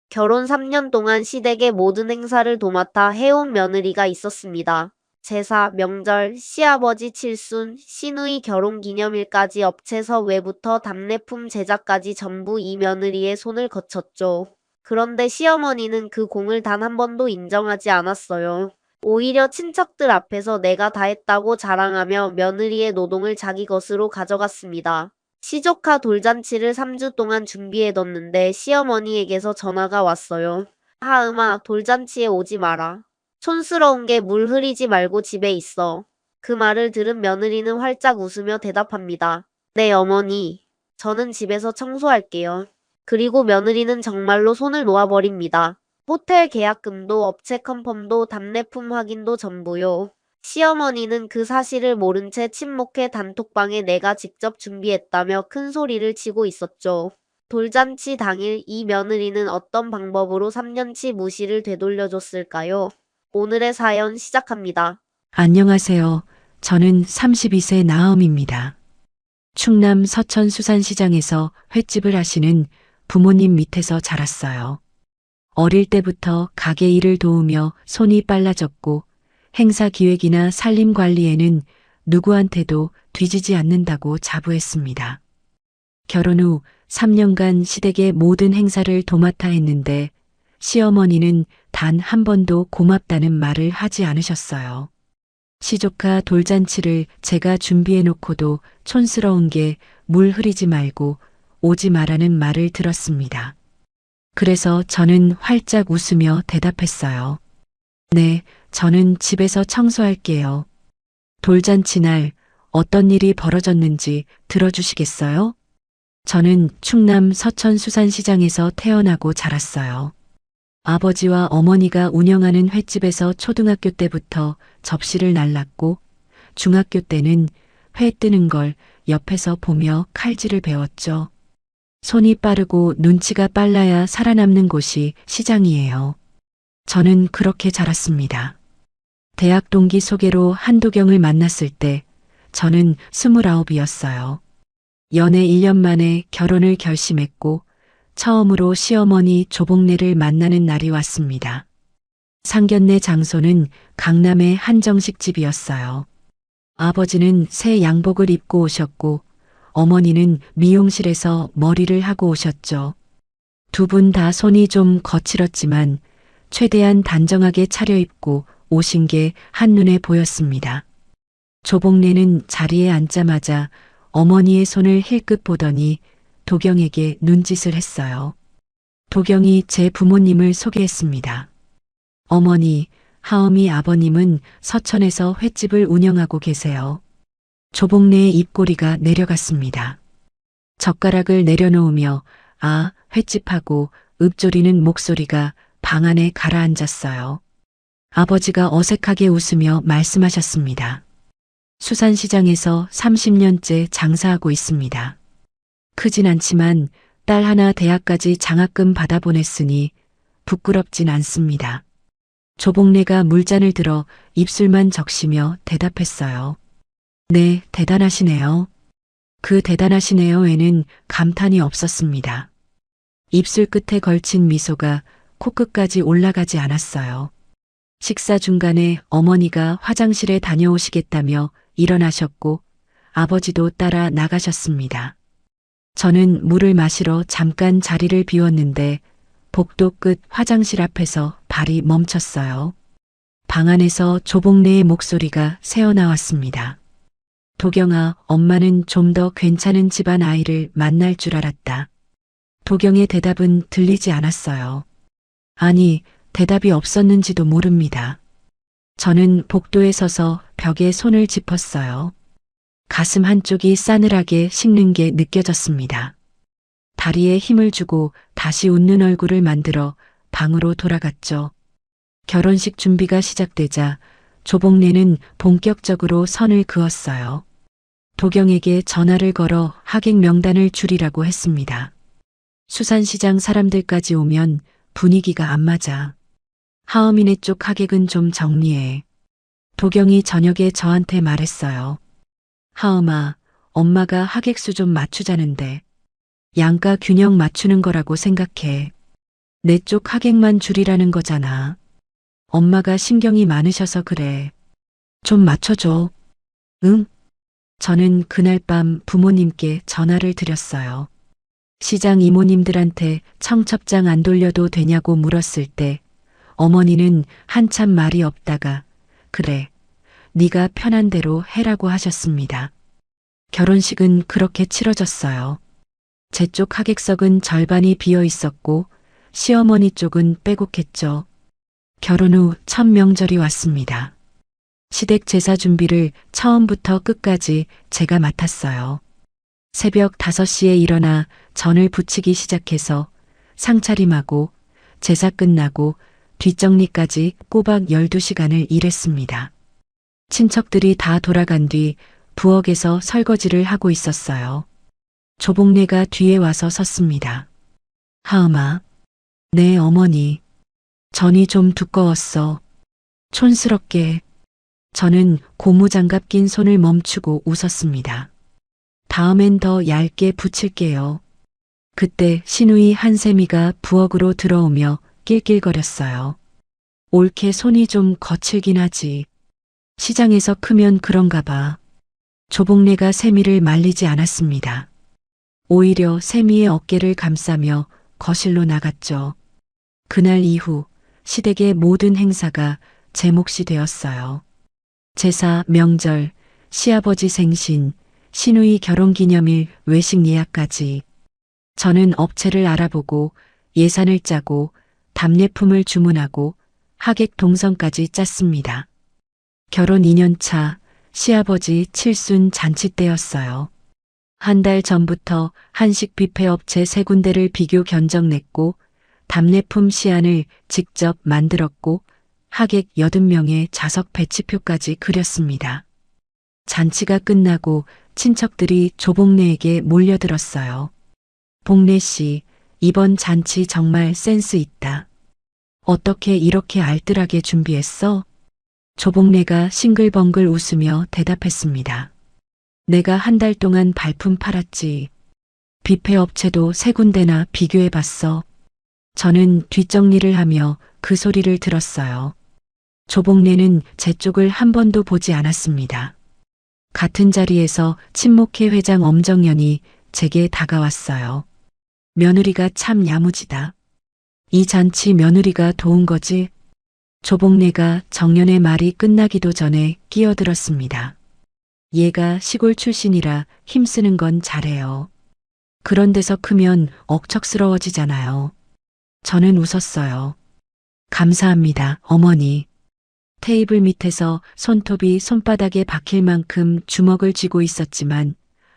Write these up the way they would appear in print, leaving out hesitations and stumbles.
결혼 3년 동안 시댁의 모든 행사를 도맡아 해온 며느리가 있었습니다. 제사, 명절, 시아버지 칠순, 시누이 결혼기념일까지 업체 섭외부터 답례품 제작까지 전부 이 며느리의 손을 거쳤죠. 그런데 시어머니는 그 공을 단 한 번도 인정하지 않았어요. 오히려 친척들 앞에서 내가 다 했다고 자랑하며 며느리의 노동을 자기 것으로 가져갔습니다. 시조카 돌잔치를 3주 동안 준비해뒀는데 시어머니에게서 전화가 왔어요. 하음아, 돌잔치에 오지 마라. 촌스러운 게 물 흐리지 말고 집에 있어. 그 말을 들은 며느리는 활짝 웃으며 대답합니다. 네, 어머니. 저는 집에서 청소할게요. 그리고 며느리는 정말로 손을 놓아버립니다. 호텔 계약금도 업체 컨펌도 답례품 확인도 전부요. 시어머니는 그 사실을 모른 채 침묵해 단톡방에 내가 직접 준비했다며 큰 소리를 치고 있었죠. 돌잔치 당일 이 며느리는 어떤 방법으로 3년치 무시를 되돌려줬을까요? 오늘의 사연 시작합니다. 안녕하세요. 저는 32세 나엄입니다. 충남 서천 수산시장에서 횟집을 하시는 부모님 밑에서 자랐어요. 어릴 때부터 가게 일을 도우며 손이 빨라졌고 행사 기획이나 살림 관리에는 누구한테도 뒤지지 않는다고 자부했습니다. 결혼 후 3년간 시댁의 모든 행사를 도맡아 했는데 시어머니는 단 한 번도 고맙다는 말을 하지 않으셨어요. 시조카 돌잔치를 제가 준비해 놓고도 촌스러운 게 물 흐리지 말고 오지 마라는 말을 들었습니다. 그래서 저는 활짝 웃으며 대답했어요. 네, 저는 집에서 청소할게요. 돌잔치 날 어떤 일이 벌어졌는지 들어주시겠어요? 저는 충남 서천 수산시장에서 태어나고 자랐어요. 아버지와 어머니가 운영하는 횟집에서 초등학교 때부터 접시를 날랐고 중학교 때는 회 뜨는 걸 옆에서 보며 칼질을 배웠죠. 손이 빠르고 눈치가 빨라야 살아남는 곳이 시장이에요. 저는 그렇게 자랐습니다. 대학 동기 소개로 한도경을 만났을 때 저는 29이었어요. 연애 1년 만에 결혼을 결심했고 처음으로 시어머니 조복례를 만나는 날이 왔습니다. 상견례 장소는 강남의 한정식집이었어요. 아버지는 새 양복을 입고 오셨고 어머니는 미용실에서 머리를 하고 오셨죠. 두 분 다 손이 좀 거칠었지만 최대한 단정하게 차려입고 오신 게 한눈에 보였습니다. 조복례는 자리에 앉자마자 어머니의 손을 힐끗 보더니 도경에게 눈짓을 했어요. 도경이 제 부모님을 소개했습니다. 어머니, 하엄이 아버님은 서천에서 횟집을 운영하고 계세요. 조복례의 입꼬리가 내려갔습니다. 젓가락을 내려놓으며 아, 횟집하고 읊조리는 목소리가 방 안에 가라앉았어요. 아버지가 어색하게 웃으며 말씀하셨습니다. 수산시장에서 30년째 장사하고 있습니다. 크진 않지만 딸 하나 대학까지 장학금 받아보냈으니 부끄럽진 않습니다. 조복례가 물잔을 들어 입술만 적시며 대답했어요. 네, 대단하시네요. 그 대단하시네요에는 감탄이 없었습니다. 입술 끝에 걸친 미소가 코끝까지 올라가지 않았어요. 식사 중간에 어머니가 화장실에 다녀오시겠다며 일어나셨고 아버지도 따라 나가셨습니다. 저는 물을 마시러 잠깐 자리를 비웠는데 복도 끝 화장실 앞에서 발이 멈췄어요. 방 안에서 조복례의 목소리가 새어나왔습니다. 도경아, 엄마는 좀 더 괜찮은 집안 아이를 만날 줄 알았다. 도경의 대답은 들리지 않았어요. 아니, 대답이 없었는지도 모릅니다. 저는 복도에 서서 벽에 손을 짚었어요. 가슴 한쪽이 싸늘하게 식는 게 느껴졌습니다. 다리에 힘을 주고 다시 웃는 얼굴을 만들어 방으로 돌아갔죠. 결혼식 준비가 시작되자 조복례는 본격적으로 선을 그었어요. 도경에게 전화를 걸어 하객 명단을 줄이라고 했습니다. 수산시장 사람들까지 오면 분위기가 안 맞아. 하어미네 쪽 하객은 좀 정리해. 도경이 저녁에 저한테 말했어요. 하엄아, 엄마가 하객 수 좀 맞추자는데 양가 균형 맞추는 거라고 생각해. 내 쪽 하객만 줄이라는 거잖아. 엄마가 신경이 많으셔서 그래. 좀 맞춰줘. 응? 저는 그날 밤 부모님께 전화를 드렸어요. 시장 이모님들한테 청첩장 안 돌려도 되냐고 물었을 때 어머니는 한참 말이 없다가 그래, 네가 편한 대로 해라고 하셨습니다. 결혼식은 그렇게 치러졌어요. 제 쪽 하객석은 절반이 비어 있었고 시어머니 쪽은 빼곡했죠. 결혼 후 첫 명절이 왔습니다. 시댁 제사 준비를 처음부터 끝까지 제가 맡았어요. 새벽 5시에 일어나 전을 부치기 시작해서 상차림하고 제사 끝나고 뒷정리까지 꼬박 12시간을 일했습니다. 친척들이 다 돌아간 뒤 부엌에서 설거지를 하고 있었어요. 조복내가 뒤에 와서 섰습니다. 하음아, 네 어머니. 전이 좀 두꺼웠어. 촌스럽게. 저는 고무장갑 낀 손을 멈추고 웃었습니다. 다음엔 더 얇게 붙일게요. 그때 시누이 한세미가 부엌으로 들어오며 낄낄거렸어요. 옳게 손이 좀 거칠긴 하지. 시장에서 크면 그런가 봐. 조복내가 세미를 말리지 않았습니다. 오히려 세미의 어깨를 감싸며 거실로 나갔죠. 그날 이후 시댁의 모든 행사가 제 몫이 되었어요. 제사, 명절, 시아버지 생신, 시누이 결혼기념일, 외식 예약까지. 저는 업체를 알아보고 예산을 짜고 답례품을 주문하고 하객 동선까지 짰습니다. 결혼 2년 차 시아버지 칠순 잔치 때였어요. 한 달 전부터 한식 뷔페 업체 3군데를 비교 견적 냈고 답례품 시안을 직접 만들었고 하객 80명의 좌석 배치표까지 그렸습니다. 잔치가 끝나고 친척들이 조복내에게 몰려들었어요. 복내 씨, 이번 잔치 정말 센스 있다. 어떻게 이렇게 알뜰하게 준비했어? 조복내가 싱글벙글 웃으며 대답했습니다. 내가 한 달 동안 발품 팔았지. 뷔페 업체도 3군데나 비교해봤어. 저는 뒷정리를 하며 그 소리를 들었어요. 조복내는 제 쪽을 한 번도 보지 않았습니다. 같은 자리에서 친목회 회장 엄정연이 제게 다가왔어요. 며느리가 참 야무지다. 이 잔치 며느리가 도운 거지? 조복내가 정연의 말이 끝나기도 전에 끼어들었습니다. 얘가 시골 출신이라 힘쓰는 건 잘해요. 그런 데서 크면 억척스러워지잖아요. 저는 웃었어요. 감사합니다, 어머니. 테이블 밑에서 손톱이 손바닥에 박힐 만큼 주먹을 쥐고 있었지만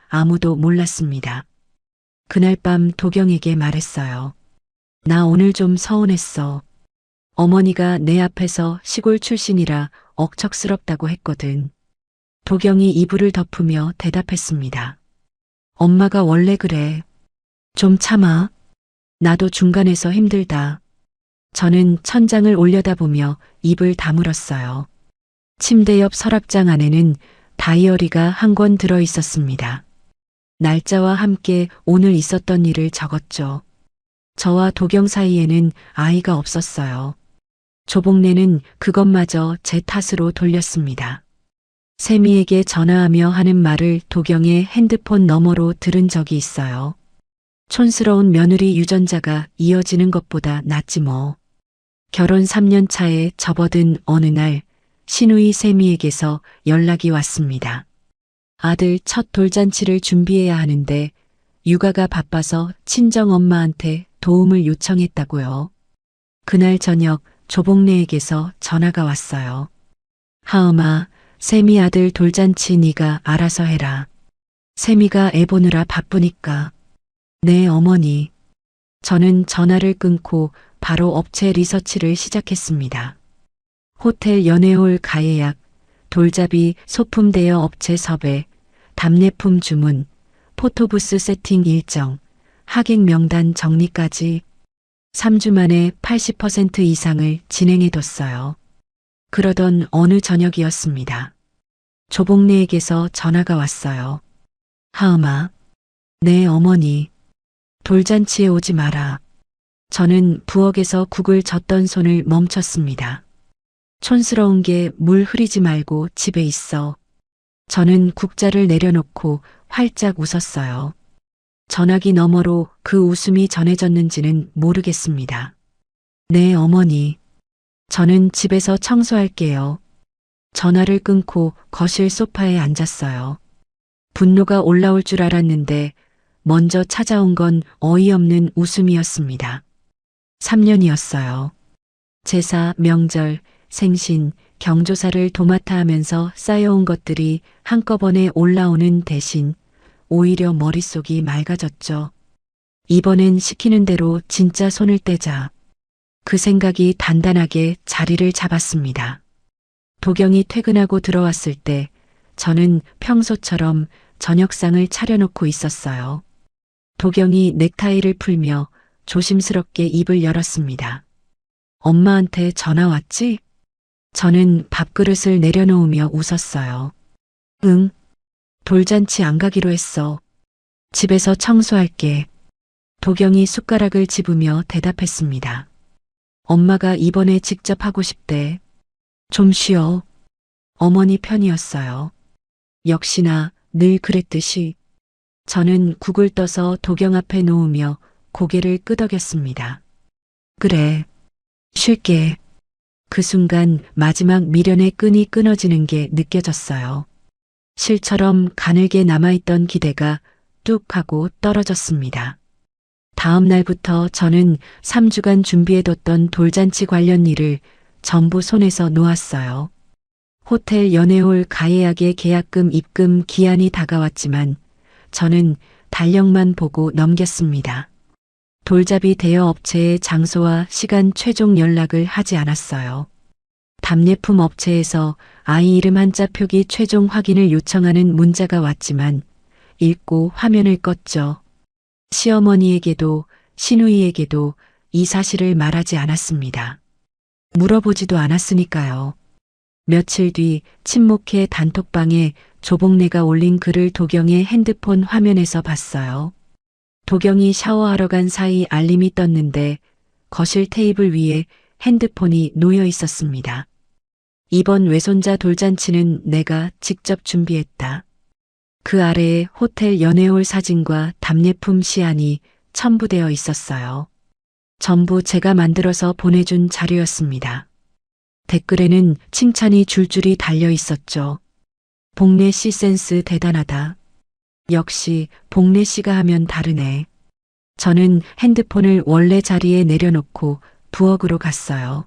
아무도 몰랐습니다. 그날 밤 도경에게 말했어요. 나 오늘 좀 서운했어. 어머니가 내 앞에서 시골 출신이라 억척스럽다고 했거든. 도경이 이불을 덮으며 대답했습니다. 엄마가 원래 그래. 좀 참아. 나도 중간에서 힘들다. 저는 천장을 올려다보며 입을 다물었어요. 침대 옆 서랍장 안에는 다이어리가 한 권 들어 있었습니다. 날짜와 함께 오늘 있었던 일을 적었죠. 저와 도경 사이에는 아이가 없었어요. 조복내는 그것마저 제 탓으로 돌렸습니다. 세미에게 전화하며 하는 말을 도경의 핸드폰 너머로 들은 적이 있어요. 촌스러운 며느리 유전자가 이어지는 것보다 낫지 뭐. 결혼 3년 차에 접어든 어느 날 시누이 세미에게서 연락이 왔습니다. 아들 첫 돌잔치를 준비해야 하는데 육아가 바빠서 친정엄마한테 도움을 요청했다고요. 그날 저녁 조복내에게서 전화가 왔어요. 하음아, 세미 아들 돌잔치 네가 알아서 해라. 세미가 애 보느라 바쁘니까. 네, 어머니. 저는 전화를 끊고 바로 업체 리서치를 시작했습니다. 호텔 연회홀 가예약, 돌잡이 소품 대여 업체 섭외, 답례품 주문, 포토부스 세팅 일정, 하객 명단 정리까지 3주 만에 80% 이상을 진행해뒀어요. 그러던 어느 저녁이었습니다. 조복내에게서 전화가 왔어요. 하음아. 네, 어머니. 돌잔치에 오지 마라. 저는 부엌에서 국을 젓던 손을 멈췄습니다. 촌스러운 게 물 흐리지 말고 집에 있어. 저는 국자를 내려놓고 활짝 웃었어요. 전화기 너머로 그 웃음이 전해졌는지는 모르겠습니다. 네, 어머니. 저는 집에서 청소할게요. 전화를 끊고 거실 소파에 앉았어요. 분노가 올라올 줄 알았는데 먼저 찾아온 건 어이없는 웃음이었습니다. 3년이었어요. 제사, 명절, 생신, 경조사를 도맡아 하면서 쌓여온 것들이 한꺼번에 올라오는 대신 오히려 머릿속이 맑아졌죠. 이번엔 시키는 대로 진짜 손을 떼자. 그 생각이 단단하게 자리를 잡았습니다. 도경이 퇴근하고 들어왔을 때 저는 평소처럼 저녁상을 차려놓고 있었어요. 도경이 넥타이를 풀며 조심스럽게 입을 열었습니다. 엄마한테 전화 왔지? 저는 밥그릇을 내려놓으며 웃었어요. 응. 돌잔치 안 가기로 했어. 집에서 청소할게. 도경이 숟가락을 집으며 대답했습니다. 엄마가 이번에 직접 하고 싶대. 좀 쉬어. 어머니 편이었어요. 역시나 늘 그랬듯이. 저는 국을 떠서 도경 앞에 놓으며 고개를 끄덕였습니다. 그래. 쉴게. 그 순간 마지막 미련의 끈이 끊어지는 게 느껴졌어요. 실처럼 가늘게 남아있던 기대가 뚝 하고 떨어졌습니다. 다음 날부터 저는 3주간 준비해뒀던 돌잔치 관련 일을 전부 손에서 놓았어요. 호텔 연회홀 가예약의 계약금 입금 기한이 다가왔지만 저는 달력만 보고 넘겼습니다. 돌잡이 대여 업체의 장소와 시간 최종 연락을 하지 않았어요. 답례품 업체에서 아이 이름 한자 표기 최종 확인을 요청하는 문자가 왔지만 읽고 화면을 껐죠. 시어머니에게도 시누이에게도 이 사실을 말하지 않았습니다. 물어보지도 않았으니까요. 며칠 뒤 친목회 단톡방에 조복래가 올린 글을 도경의 핸드폰 화면에서 봤어요. 도경이 샤워하러 간 사이 알림이 떴는데 거실 테이블 위에 핸드폰이 놓여 있었습니다. 이번 외손자 돌잔치는 내가 직접 준비했다. 그 아래에 호텔 연회홀 사진과 답례품 시안이 첨부되어 있었어요. 전부 제가 만들어서 보내준 자료였습니다. 댓글에는 칭찬이 줄줄이 달려 있었죠. 복래 씨 센스 대단하다. 역시 복래 씨가 하면 다르네. 저는 핸드폰을 원래 자리에 내려놓고 부엌으로 갔어요.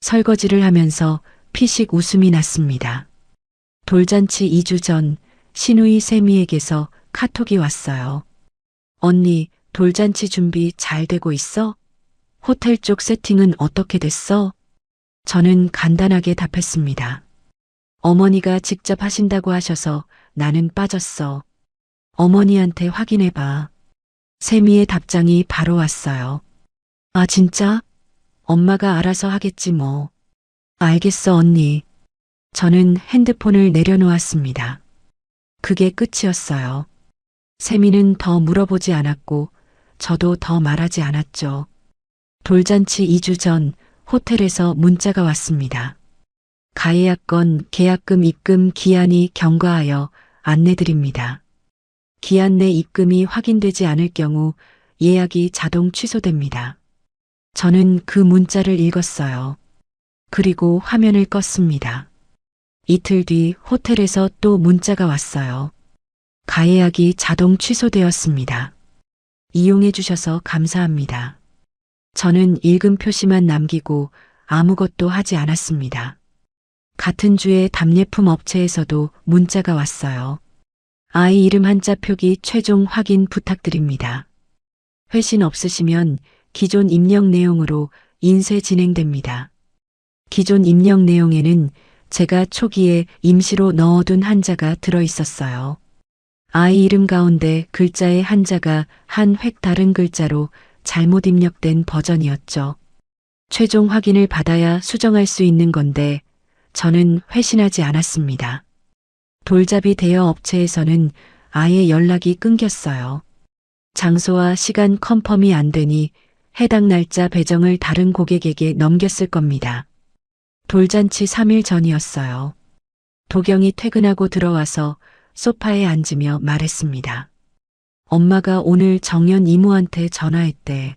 설거지를 하면서 피식 웃음이 났습니다. 돌잔치 2주 전 시누이 세미에게서 카톡이 왔어요. 언니, 돌잔치 준비 잘 되고 있어? 호텔 쪽 세팅은 어떻게 됐어? 저는 간단하게 답했습니다. 어머니가 직접 하신다고 하셔서 나는 빠졌어. 어머니한테 확인해봐. 세미의 답장이 바로 왔어요. 아, 진짜? 엄마가 알아서 하겠지 뭐. 알겠어, 언니. 저는 핸드폰을 내려놓았습니다. 그게 끝이었어요. 세미는 더 물어보지 않았고 저도 더 말하지 않았죠. 돌잔치 2주 전 호텔에서 문자가 왔습니다. 가예약건 계약금 입금 기한이 경과하여 안내드립니다. 기한 내 입금이 확인되지 않을 경우 예약이 자동 취소됩니다. 저는 그 문자를 읽었어요. 그리고 화면을 껐습니다. 이틀 뒤 호텔에서 또 문자가 왔어요. 가예약이 자동 취소되었습니다. 이용해 주셔서 감사합니다. 저는 읽은 표시만 남기고 아무것도 하지 않았습니다. 같은 주에 답례품 업체에서도 문자가 왔어요. 아이 이름 한자 표기 최종 확인 부탁드립니다. 회신 없으시면 기존 입력 내용으로 인쇄 진행됩니다. 기존 입력 내용에는 제가 초기에 임시로 넣어둔 한자가 들어 있었어요. 아이 이름 가운데 글자의 한자가 한 획 다른 글자로 잘못 입력된 버전이었죠. 최종 확인을 받아야 수정할 수 있는 건데 저는 회신하지 않았습니다. 돌잡이 대여 업체에서는 아예 연락이 끊겼어요. 장소와 시간 컨펌이 안 되니 해당 날짜 배정을 다른 고객에게 넘겼을 겁니다. 돌잔치 3일 전이었어요. 도경이 퇴근하고 들어와서 소파에 앉으며 말했습니다. 엄마가 오늘 정연 이모한테 전화했대.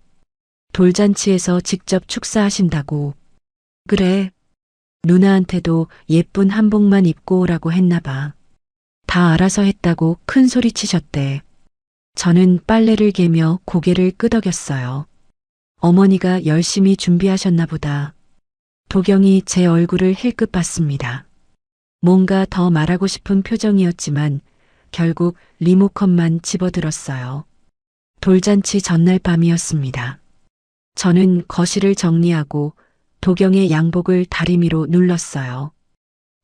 돌잔치에서 직접 축사하신다고. 그래. 누나한테도 예쁜 한복만 입고 오라고 했나 봐. 다 알아서 했다고 큰 소리 치셨대. 저는 빨래를 개며 고개를 끄덕였어요. 어머니가 열심히 준비하셨나 보다. 도경이 제 얼굴을 힐끗 봤습니다. 뭔가 더 말하고 싶은 표정이었지만 결국 리모컨만 집어들었어요. 돌잔치 전날 밤이었습니다. 저는 거실을 정리하고 도경의 양복을 다리미로 눌렀어요.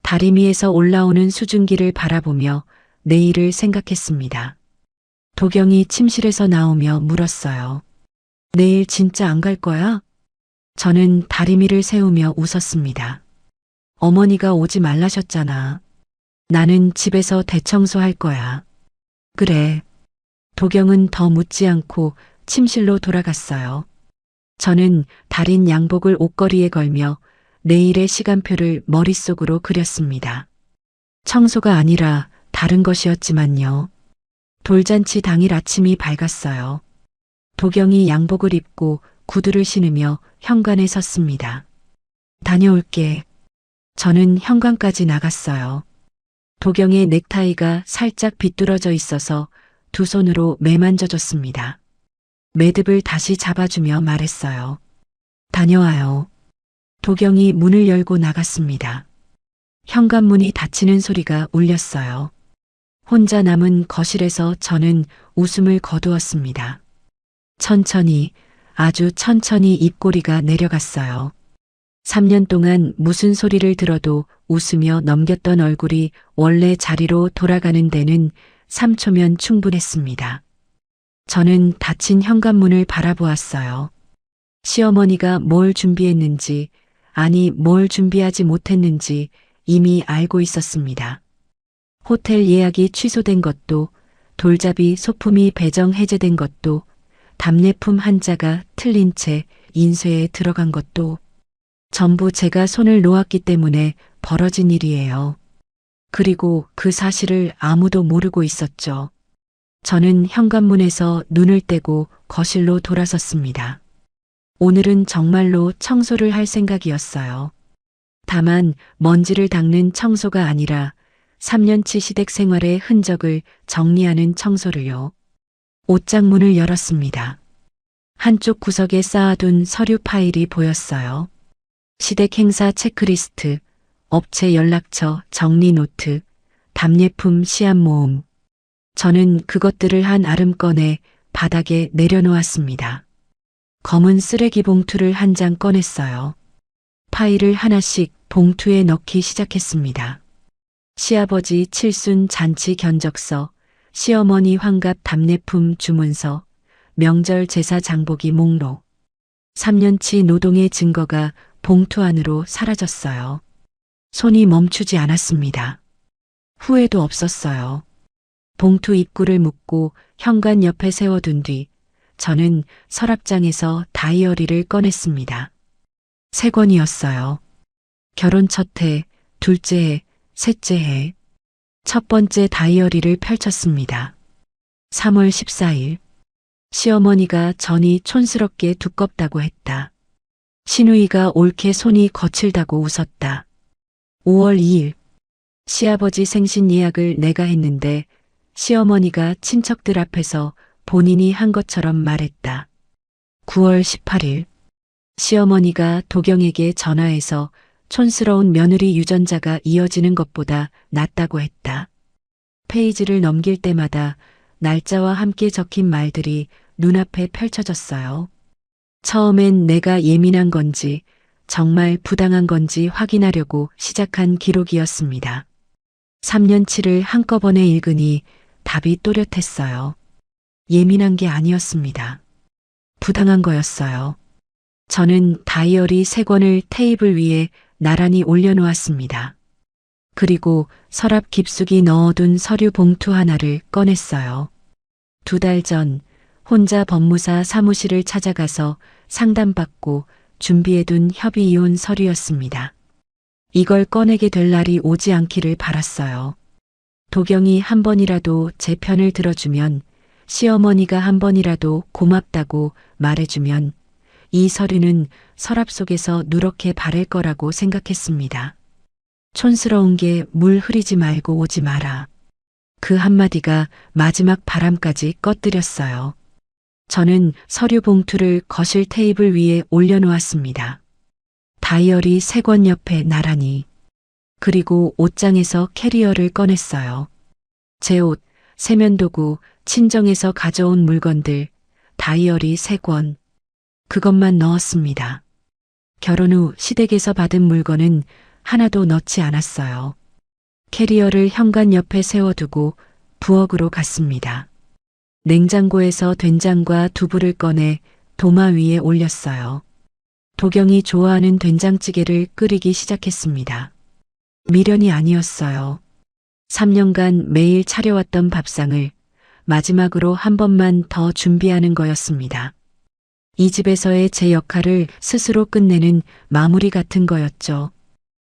다리미에서 올라오는 수증기를 바라보며 내일을 생각했습니다. 도경이 침실에서 나오며 물었어요. 내일 진짜 안 갈 거야? 저는 다리미를 세우며 웃었습니다. 어머니가 오지 말라셨잖아. 나는 집에서 대청소할 거야. 그래. 도경은 더 묻지 않고 침실로 돌아갔어요. 저는 다린 양복을 옷걸이에 걸며 내일의 시간표를 머릿속으로 그렸습니다. 청소가 아니라 다른 것이었지만요. 돌잔치 당일 아침이 밝았어요. 도경이 양복을 입고 구두를 신으며 현관에 섰습니다. 다녀올게. 저는 현관까지 나갔어요. 도경의 넥타이가 살짝 비뚤어져 있어서 두 손으로 매만져줬습니다. 매듭을 다시 잡아주며 말했어요. 다녀와요. 도경이 문을 열고 나갔습니다. 현관문이 닫히는 소리가 울렸어요. 혼자 남은 거실에서 저는 웃음을 거두었습니다. 천천히, 아주 천천히 입꼬리가 내려갔어요. 3년 동안 무슨 소리를 들어도 웃으며 넘겼던 얼굴이 원래 자리로 돌아가는 데는 3초면 충분했습니다. 저는 닫힌 현관문을 바라보았어요. 시어머니가 뭘 준비했는지, 아니 뭘 준비하지 못했는지 이미 알고 있었습니다. 호텔 예약이 취소된 것도, 돌잡이 소품이 배정 해제된 것도, 답례품 한자가 틀린 채 인쇄에 들어간 것도 전부 제가 손을 놓았기 때문에 벌어진 일이에요. 그리고 그 사실을 아무도 모르고 있었죠. 저는 현관문에서 눈을 떼고 거실로 돌아섰습니다. 오늘은 정말로 청소를 할 생각이었어요. 다만 먼지를 닦는 청소가 아니라 3년치 시댁 생활의 흔적을 정리하는 청소를요. 옷장문을 열었습니다. 한쪽 구석에 쌓아둔 서류 파일이 보였어요. 시댁 행사 체크리스트, 업체 연락처 정리 노트, 답례품 시안 모음. 저는 그것들을 한 아름 꺼내 바닥에 내려놓았습니다. 검은 쓰레기 봉투를 한 장 꺼냈어요. 파일을 하나씩 봉투에 넣기 시작했습니다. 시아버지 칠순 잔치 견적서, 시어머니 환갑 답례품 주문서, 명절 제사 장보기 목록. 3년치 노동의 증거가 봉투 안으로 사라졌어요. 손이 멈추지 않았습니다. 후회도 없었어요. 봉투 입구를 묶고 현관 옆에 세워둔 뒤 저는 서랍장에서 다이어리를 꺼냈습니다. 3권이었어요. 결혼 첫 해, 둘째 해, 셋째 해. 첫 번째 다이어리를 펼쳤습니다. 3월 14일. 시어머니가 전이 촌스럽게 두껍다고 했다. 시누이가 옳게 손이 거칠다고 웃었다. 5월 2일. 시아버지 생신 예약을 내가 했는데 시어머니가 친척들 앞에서 본인이 한 것처럼 말했다. 9월 18일. 시어머니가 도경에게 전화해서 촌스러운 며느리 유전자가 이어지는 것보다 낫다고 했다. 페이지를 넘길 때마다 날짜와 함께 적힌 말들이 눈앞에 펼쳐졌어요. 처음엔 내가 예민한 건지 정말 부당한 건지 확인하려고 시작한 기록이었습니다. 3년치를 한꺼번에 읽으니 답이 또렷했어요. 예민한 게 아니었습니다. 부당한 거였어요. 저는 다이어리 3권을 테이블 위에 나란히 올려놓았습니다. 그리고 서랍 깊숙이 넣어둔 서류 봉투 하나를 꺼냈어요. 2달 전 혼자 법무사 사무실을 찾아가서 상담받고 준비해둔 협의이혼 서류였습니다. 이걸 꺼내게 될 날이 오지 않기를 바랐어요. 도경이 한 번이라도 제 편을 들어주면, 시어머니가 한 번이라도 고맙다고 말해주면 이 서류는 서랍 속에서 누렇게 바를 거라고 생각했습니다. 촌스러운 게 물 흐리지 말고 오지 마라. 그 한마디가 마지막 바람까지 꺼뜨렸어요. 저는 서류 봉투를 거실 테이블 위에 올려놓았습니다. 다이어리 3권 옆에 나란히. 그리고 옷장에서 캐리어를 꺼냈어요. 제 옷, 세면도구, 친정에서 가져온 물건들, 다이어리 3권. 그것만 넣었습니다. 결혼 후 시댁에서 받은 물건은 하나도 넣지 않았어요. 캐리어를 현관 옆에 세워두고 부엌으로 갔습니다. 냉장고에서 된장과 두부를 꺼내 도마 위에 올렸어요. 도경이 좋아하는 된장찌개를 끓이기 시작했습니다. 미련이 아니었어요. 3년간 매일 차려왔던 밥상을 마지막으로 한 번만 더 준비하는 거였습니다. 이 집에서의 제 역할을 스스로 끝내는 마무리 같은 거였죠.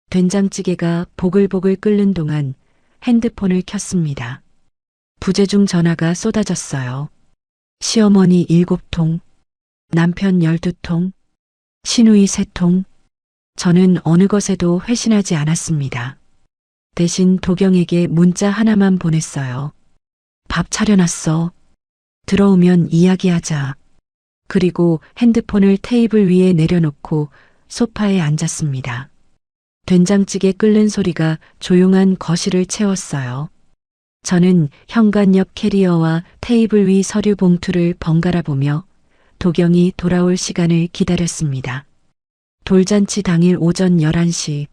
된장찌개가 보글보글 끓는 동안 핸드폰을 켰습니다. 부재중 전화가 쏟아졌어요. 시어머니 7통, 남편 12통, 시누이 3통. 저는 어느 것에도 회신하지 않았습니다. 대신 도경에게 문자 하나만 보냈어요. 밥 차려놨어. 들어오면 이야기하자. 그리고 핸드폰을 테이블 위에 내려놓고 소파에 앉았습니다. 된장찌개 끓는 소리가 조용한 거실을 채웠어요. 저는 현관 옆 캐리어와 테이블 위 서류 봉투를 번갈아 보며 도경이 돌아올 시간을 기다렸습니다. 돌잔치 당일 오전 11시,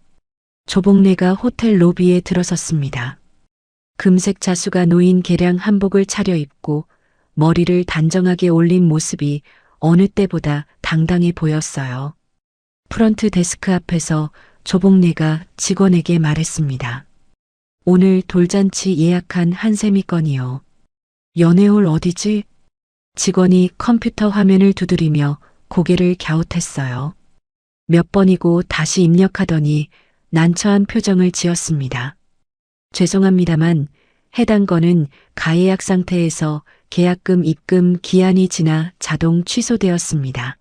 조복래가 호텔 로비에 들어섰습니다. 금색 자수가 놓인 개량 한복을 차려입고 머리를 단정하게 올린 모습이 어느 때보다 당당해 보였어요. 프런트 데스크 앞에서 조복래가 직원에게 말했습니다. 오늘 돌잔치 예약한 한샘이 건이요. 연애홀 어디지? 직원이 컴퓨터 화면을 두드리며 고개를 갸웃했어요. 몇 번이고 다시 입력하더니 난처한 표정을 지었습니다. 죄송합니다만 해당 건은 가예약 상태에서 계약금 입금 기한이 지나 자동 취소되었습니다.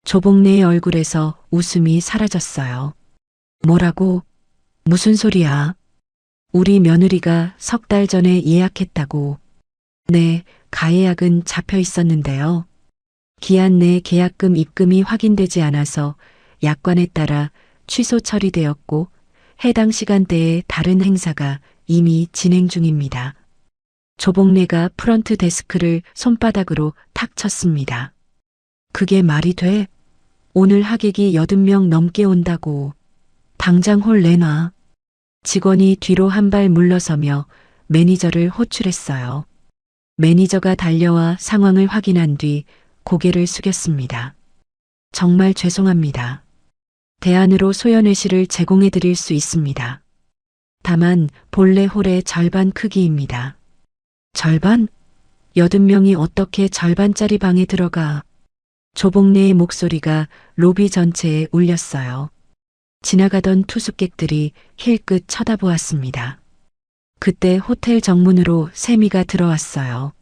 조복래의 얼굴에서 웃음이 사라졌어요. 뭐라고? 무슨 소리야? 우리 며느리가 3달 전에 예약했다고. 네, 가예약은 잡혀 있었는데요. 기한 내 계약금 입금이 확인되지 않아서 약관에 따라 취소 처리되었고 해당 시간대에 다른 행사가 이미 진행 중입니다. 조복래가 프런트 데스크를 손바닥으로 탁 쳤습니다. 그게 말이 돼? 오늘 하객이 80명 넘게 온다고. 당장 홀 내놔. 직원이 뒤로 한 발 물러서며 매니저를 호출했어요. 매니저가 달려와 상황을 확인한 뒤 고개를 숙였습니다. 정말 죄송합니다. 대안으로 소연회실을 제공해 드릴 수 있습니다. 다만 본래 홀의 절반 크기입니다. 절반? 80명이 어떻게 절반짜리 방에 들어가? 조복래의 목소리가 로비 전체에 울렸어요. 지나가던 투숙객들이 힐끗 쳐다보았습니다. 그때 호텔 정문으로 세미가 들어왔어요.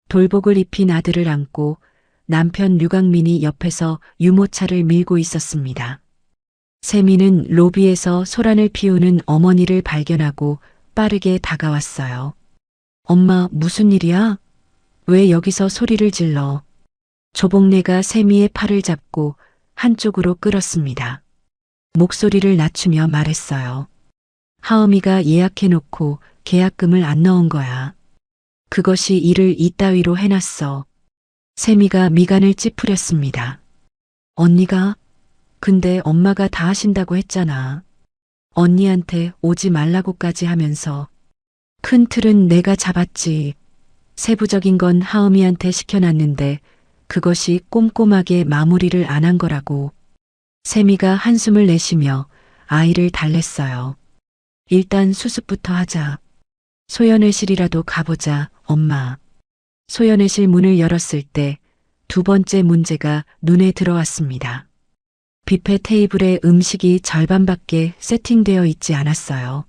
돌복을 입힌 아들을 안고 남편 류강민이 옆에서 유모차를 밀고 있었습니다. 세미는 로비에서 소란을 피우는 어머니를 발견하고 빠르게 다가왔어요. 엄마, 무슨 일이야? 왜 여기서 소리를 질러? 조복래가 세미의 팔을 잡고 한쪽으로 끌었습니다. 목소리를 낮추며 말했어요. 하엄이가 예약해놓고 계약금을 안 넣은 거야. 그것이 일을 이따위로 해놨어. 세미가 미간을 찌푸렸습니다. 언니가? 근데 엄마가 다 하신다고 했잖아. 언니한테 오지 말라고까지 하면서. 큰 틀은 내가 잡았지. 세부적인 건 하엄이한테 시켜놨는데 그것이 꼼꼼하게 마무리를 안 한 거라고. 세미가 한숨을 내쉬며 아이를 달랬어요. 일단 수습부터 하자. 소연회실이라도 가보자, 엄마. 소연회실 문을 열었을 때 두 번째 문제가 눈에 들어왔습니다. 뷔페 테이블에 음식이 절반밖에 세팅되어 있지 않았어요.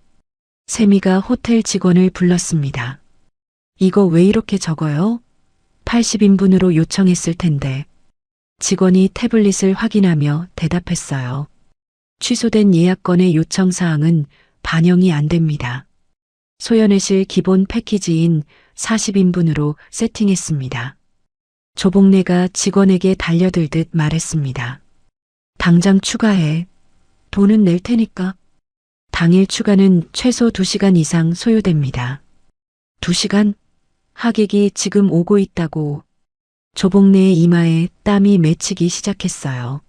세미가 호텔 직원을 불렀습니다. 이거 왜 이렇게 적어요? 80인분으로 요청했을 텐데. 직원이 태블릿을 확인하며 대답했어요. 취소된 예약건의 요청 사항은 반영이 안 됩니다. 소연회실 기본 패키지인 40인분으로 세팅했습니다. 조복래가 직원에게 달려들듯 말했습니다. 당장 추가해. 돈은 낼 테니까. 당일 추가는 최소 2시간 이상 소요됩니다. 2시간? 하객이 지금 오고 있다고. 조복래의 이마에 땀이 맺히기 시작했어요.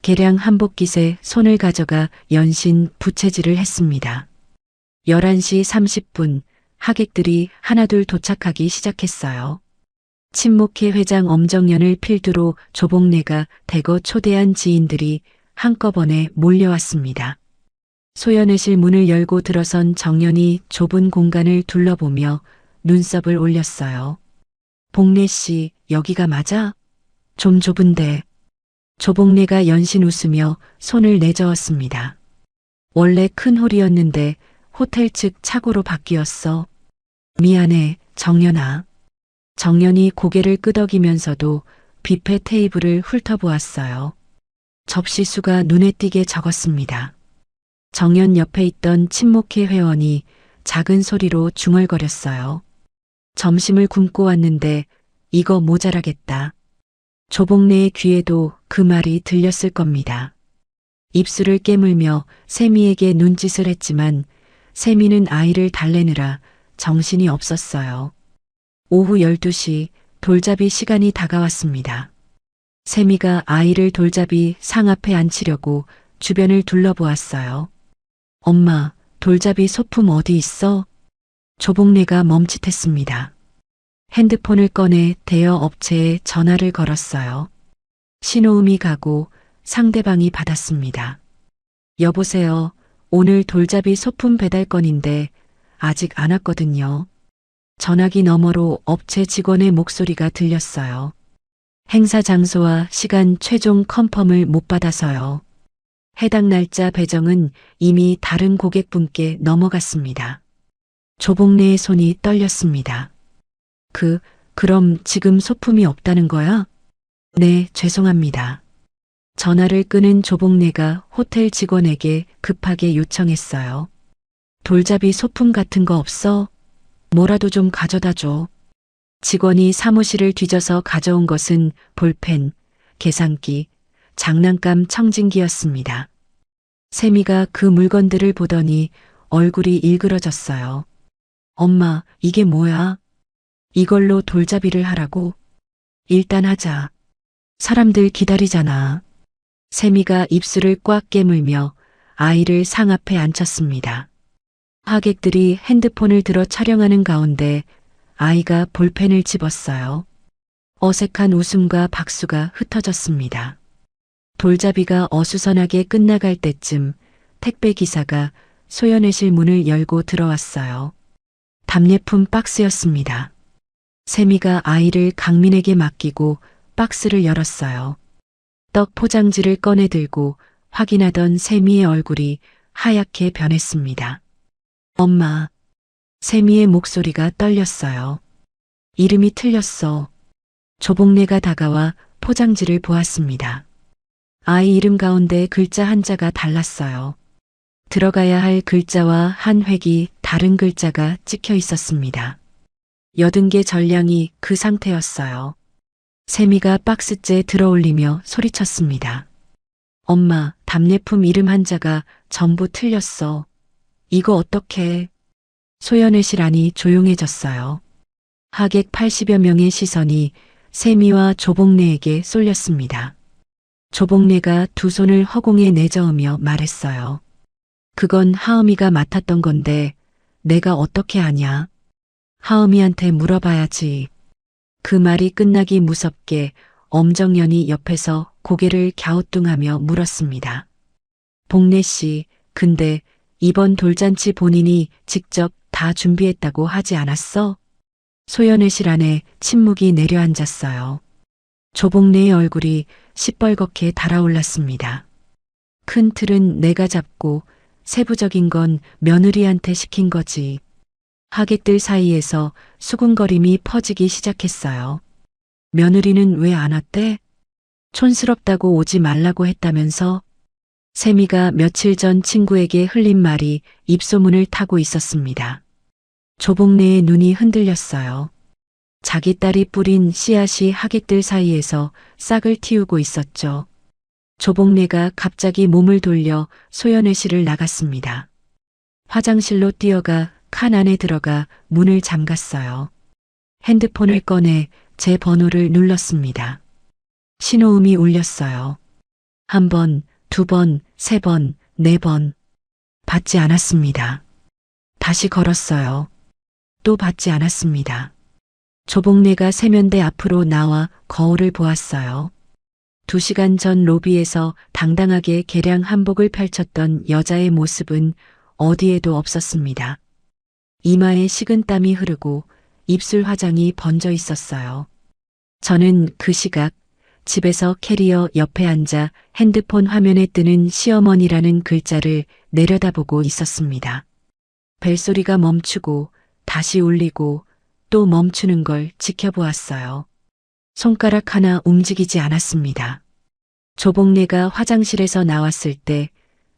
계량 한복깃에 손을 가져가 연신 부채질을 했습니다. 11시 30분 하객들이 하나둘 도착하기 시작했어요. 친목회 회장 엄정연을 필두로 조복래가 대거 초대한 지인들이 한꺼번에 몰려왔습니다. 소연회실 문을 열고 들어선 정연이 좁은 공간을 둘러보며 눈썹을 올렸어요. 복래 씨, 여기가 맞아? 좀 좁은데. 조복래가 연신 웃으며 손을 내저었습니다. 원래 큰 홀이었는데 호텔 측 착오로 바뀌었어. 미안해, 정연아. 정연이 고개를 끄덕이면서도 뷔페 테이블을 훑어보았어요. 접시 수가 눈에 띄게 적었습니다. 정연 옆에 있던 친목회 회원이 작은 소리로 중얼거렸어요. 점심을 굶고 왔는데 이거 모자라겠다. 조복래의 귀에도 그 말이 들렸을 겁니다. 입술을 깨물며 세미에게 눈짓을 했지만 세미는 아이를 달래느라 정신이 없었어요. 오후 12시 돌잡이 시간이 다가왔습니다. 세미가 아이를 돌잡이 상 앞에 앉히려고 주변을 둘러보았어요. 엄마, 돌잡이 소품 어디 있어? 조복래가 멈칫했습니다. 핸드폰을 꺼내 대여 업체에 전화를 걸었어요. 신호음이 가고 상대방이 받았습니다. 여보세요. 오늘 돌잡이 소품 배달 건인데 아직 안 왔거든요. 전화기 너머로 업체 직원의 목소리가 들렸어요. 행사 장소와 시간 최종 컨펌을 못 받아서요. 해당 날짜 배정은 이미 다른 고객분께 넘어갔습니다. 조복래의 손이 떨렸습니다. 그럼 지금 소품이 없다는 거야? 네, 죄송합니다. 전화를 끊은 조복래가 호텔 직원에게 급하게 요청했어요. 돌잡이 소품 같은 거 없어? 뭐라도 좀 가져다 줘. 직원이 사무실을 뒤져서 가져온 것은 볼펜, 계산기, 장난감 청진기였습니다. 세미가 그 물건들을 보더니 얼굴이 일그러졌어요. 엄마, 이게 뭐야? 이걸로 돌잡이를 하라고? 일단 하자. 사람들 기다리잖아. 세미가 입술을 꽉 깨물며 아이를 상 앞에 앉혔습니다. 하객들이 핸드폰을 들어 촬영하는 가운데 아이가 볼펜을 집었어요. 어색한 웃음과 박수가 흩어졌습니다. 돌잡이가 어수선하게 끝나갈 때쯤 택배 기사가 소연회실 문을 열고 들어왔어요. 답례품 박스였습니다. 세미가 아이를 강민에게 맡기고 박스를 열었어요. 떡 포장지를 꺼내 들고 확인하던 세미의 얼굴이 하얗게 변했습니다. 엄마. 세미의 목소리가 떨렸어요. 이름이 틀렸어. 조복래가 다가와 포장지를 보았습니다. 아이 이름 가운데 글자 한자가 달랐어요. 들어가야 할 글자와 한 획이 다른 글자가 찍혀 있었습니다. 80개 전량이 그 상태였어요. 세미가 박스째 들어올리며 소리쳤습니다. 엄마, 답례품 이름 한자가 전부 틀렸어. 이거 어떡해. 소연회실 안이 조용해졌어요. 하객 80여 명의 시선이 세미와 조복래에게 쏠렸습니다. 조복래가 두 손을 허공에 내저으며 말했어요. 그건 하음이가 맡았던 건데 내가 어떻게 아냐. 하음이한테 물어봐야지. 그 말이 끝나기 무섭게 엄정연이 옆에서 고개를 갸우뚱하며 물었습니다. 복래 씨, 근데 이번 돌잔치 본인이 직접 다 준비했다고 하지 않았어? 소연회실 안에 침묵이 내려앉았어요. 조복래의 얼굴이 시뻘겋게 달아올랐습니다. 큰 틀은 내가 잡고 세부적인 건 며느리한테 시킨 거지. 하객들 사이에서 수군거림이 퍼지기 시작했어요. 며느리는 왜 안 왔대? 촌스럽다고 오지 말라고 했다면서? 세미가 며칠 전 친구에게 흘린 말이 입소문을 타고 있었습니다. 조복래의 눈이 흔들렸어요. 자기 딸이 뿌린 씨앗이 하객들 사이에서 싹을 틔우고 있었죠. 조복래가 갑자기 몸을 돌려 소연회실을 나갔습니다. 화장실로 뛰어가 칸 안에 들어가 문을 잠갔어요. 핸드폰을 꺼내 제 번호를 눌렀습니다. 신호음이 울렸어요. 한 번, 두 번, 세 번, 네 번. 받지 않았습니다. 다시 걸었어요. 또 받지 않았습니다. 조복래가 세면대 앞으로 나와 거울을 보았어요. 2시간 전 로비에서 당당하게 개량 한복을 펼쳤던 여자의 모습은 어디에도 없었습니다. 이마에 식은땀이 흐르고 입술 화장이 번져 있었어요. 저는 그 시각 집에서 캐리어 옆에 앉아 핸드폰 화면에 뜨는 시어머니라는 글자를 내려다보고 있었습니다. 벨소리가 멈추고 다시 울리고 또 멈추는 걸 지켜보았어요. 손가락 하나 움직이지 않았습니다. 조복래가 화장실에서 나왔을 때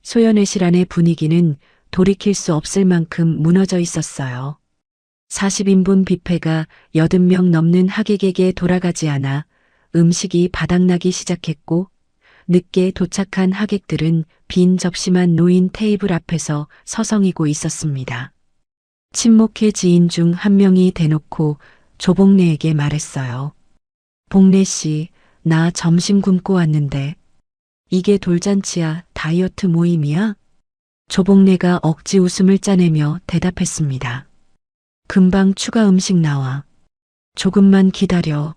소연회실 안의 분위기는 돌이킬 수 없을 만큼 무너져 있었어요. 40인분 뷔페가 80명 넘는 하객에게 돌아가지 않아 음식이 바닥나기 시작했고 늦게 도착한 하객들은 빈 접시만 놓인 테이블 앞에서 서성이고 있었습니다. 친목회 지인 중 한 명이 대놓고 조복래에게 말했어요. 복래 씨, 나 점심 굶고 왔는데. 이게 돌잔치야, 다이어트 모임이야? 조복래가 억지 웃음을 짜내며 대답했습니다. 금방 추가 음식 나와. 조금만 기다려.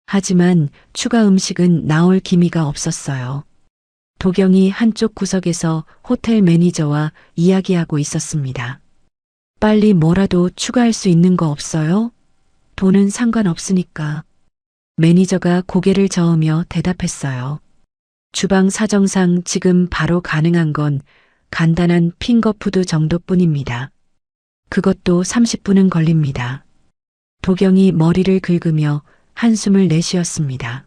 하지만 추가 음식은 나올 기미가 없었어요. 도경이 한쪽 구석에서 호텔 매니저와 이야기하고 있었습니다. 빨리 뭐라도 추가할 수 있는 거 없어요? 돈은 상관없으니까. 매니저가 고개를 저으며 대답했어요. 주방 사정상 지금 바로 가능한 건 간단한 핑거푸드 정도뿐입니다. 그것도 30분은 걸립니다. 도경이 머리를 긁으며 한숨을 내쉬었습니다.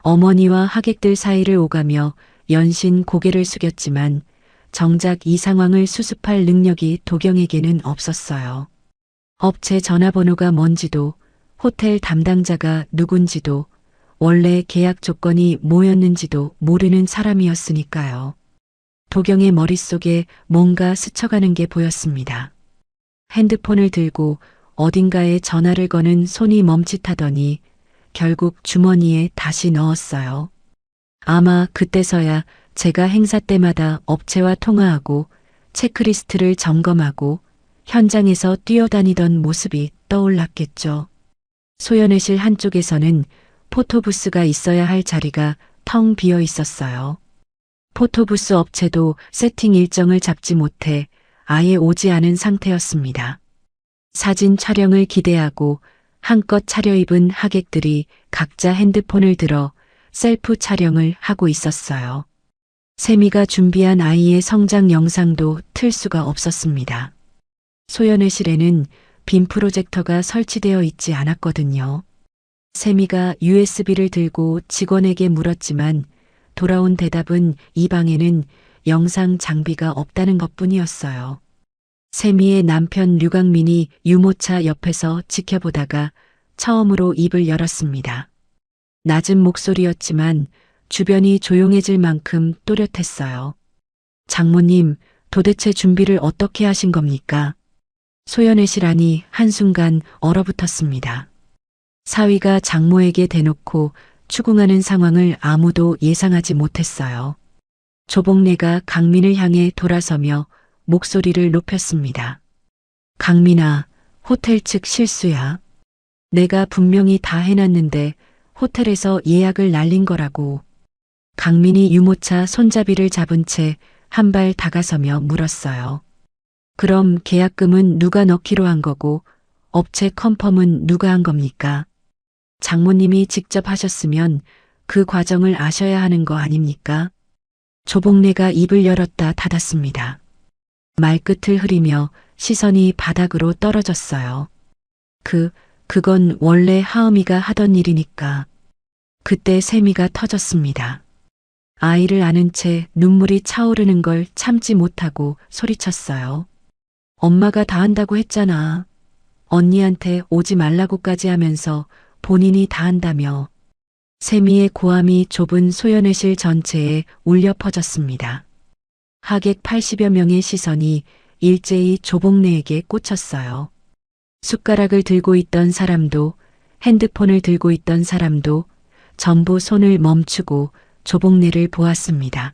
어머니와 하객들 사이를 오가며 연신 고개를 숙였지만 정작 이 상황을 수습할 능력이 도경에게는 없었어요. 업체 전화번호가 뭔지도 호텔 담당자가 누군지도 원래 계약 조건이 뭐였는지도 모르는 사람이었으니까요. 도경의 머릿속에 뭔가 스쳐가는 게 보였습니다. 핸드폰을 들고 어딘가에 전화를 거는 손이 멈칫하더니 결국 주머니에 다시 넣었어요. 아마 그때서야 제가 행사 때마다 업체와 통화하고 체크리스트를 점검하고 현장에서 뛰어다니던 모습이 떠올랐겠죠. 소연회실 한쪽에서는 포토부스가 있어야 할 자리가 텅 비어 있었어요. 포토부스 업체도 세팅 일정을 잡지 못해 아예 오지 않은 상태였습니다. 사진 촬영을 기대하고 한껏 차려입은 하객들이 각자 핸드폰을 들어 셀프 촬영을 하고 있었어요. 세미가 준비한 아이의 성장 영상도 틀 수가 없었습니다. 소연회실에는 빔 프로젝터가 설치되어 있지 않았거든요. 세미가 USB를 들고 직원에게 물었지만 돌아온 대답은 이 방에는 영상 장비가 없다는 것뿐이었어요. 세미의 남편 류강민이 유모차 옆에서 지켜보다가 처음으로 입을 열었습니다. 낮은 목소리였지만 주변이 조용해질 만큼 또렷했어요. 장모님, 도대체 준비를 어떻게 하신 겁니까? 소연회실 안이 한순간 얼어붙었습니다. 사위가 장모에게 대놓고 추궁하는 상황을 아무도 예상하지 못했어요. 조복래가 강민을 향해 돌아서며 목소리를 높였습니다. 강민아, 호텔 측 실수야. 내가 분명히 다 해놨는데 호텔에서 예약을 날린 거라고. 강민이 유모차 손잡이를 잡은 채 한 발 다가서며 물었어요. 그럼 계약금은 누가 넣기로 한 거고 업체 컨펌은 누가 한 겁니까? 장모님이 직접 하셨으면 그 과정을 아셔야 하는 거 아닙니까? 조복래가 입을 열었다 닫았습니다. 말끝을 흐리며 시선이 바닥으로 떨어졌어요. 그건 원래 하은이가 하던 일이니까. 그때 세미가 터졌습니다. 아이를 안은 채 눈물이 차오르는 걸 참지 못하고 소리쳤어요. 엄마가 다 한다고 했잖아. 언니한테 오지 말라고까지 하면서 본인이 다 한다며. 세미의 고함이 좁은 소연회실 전체에 울려 퍼졌습니다. 하객 80여 명의 시선이 일제히 조복래에게 꽂혔어요. 숟가락을 들고 있던 사람도 핸드폰을 들고 있던 사람도 전부 손을 멈추고 조복래를 보았습니다.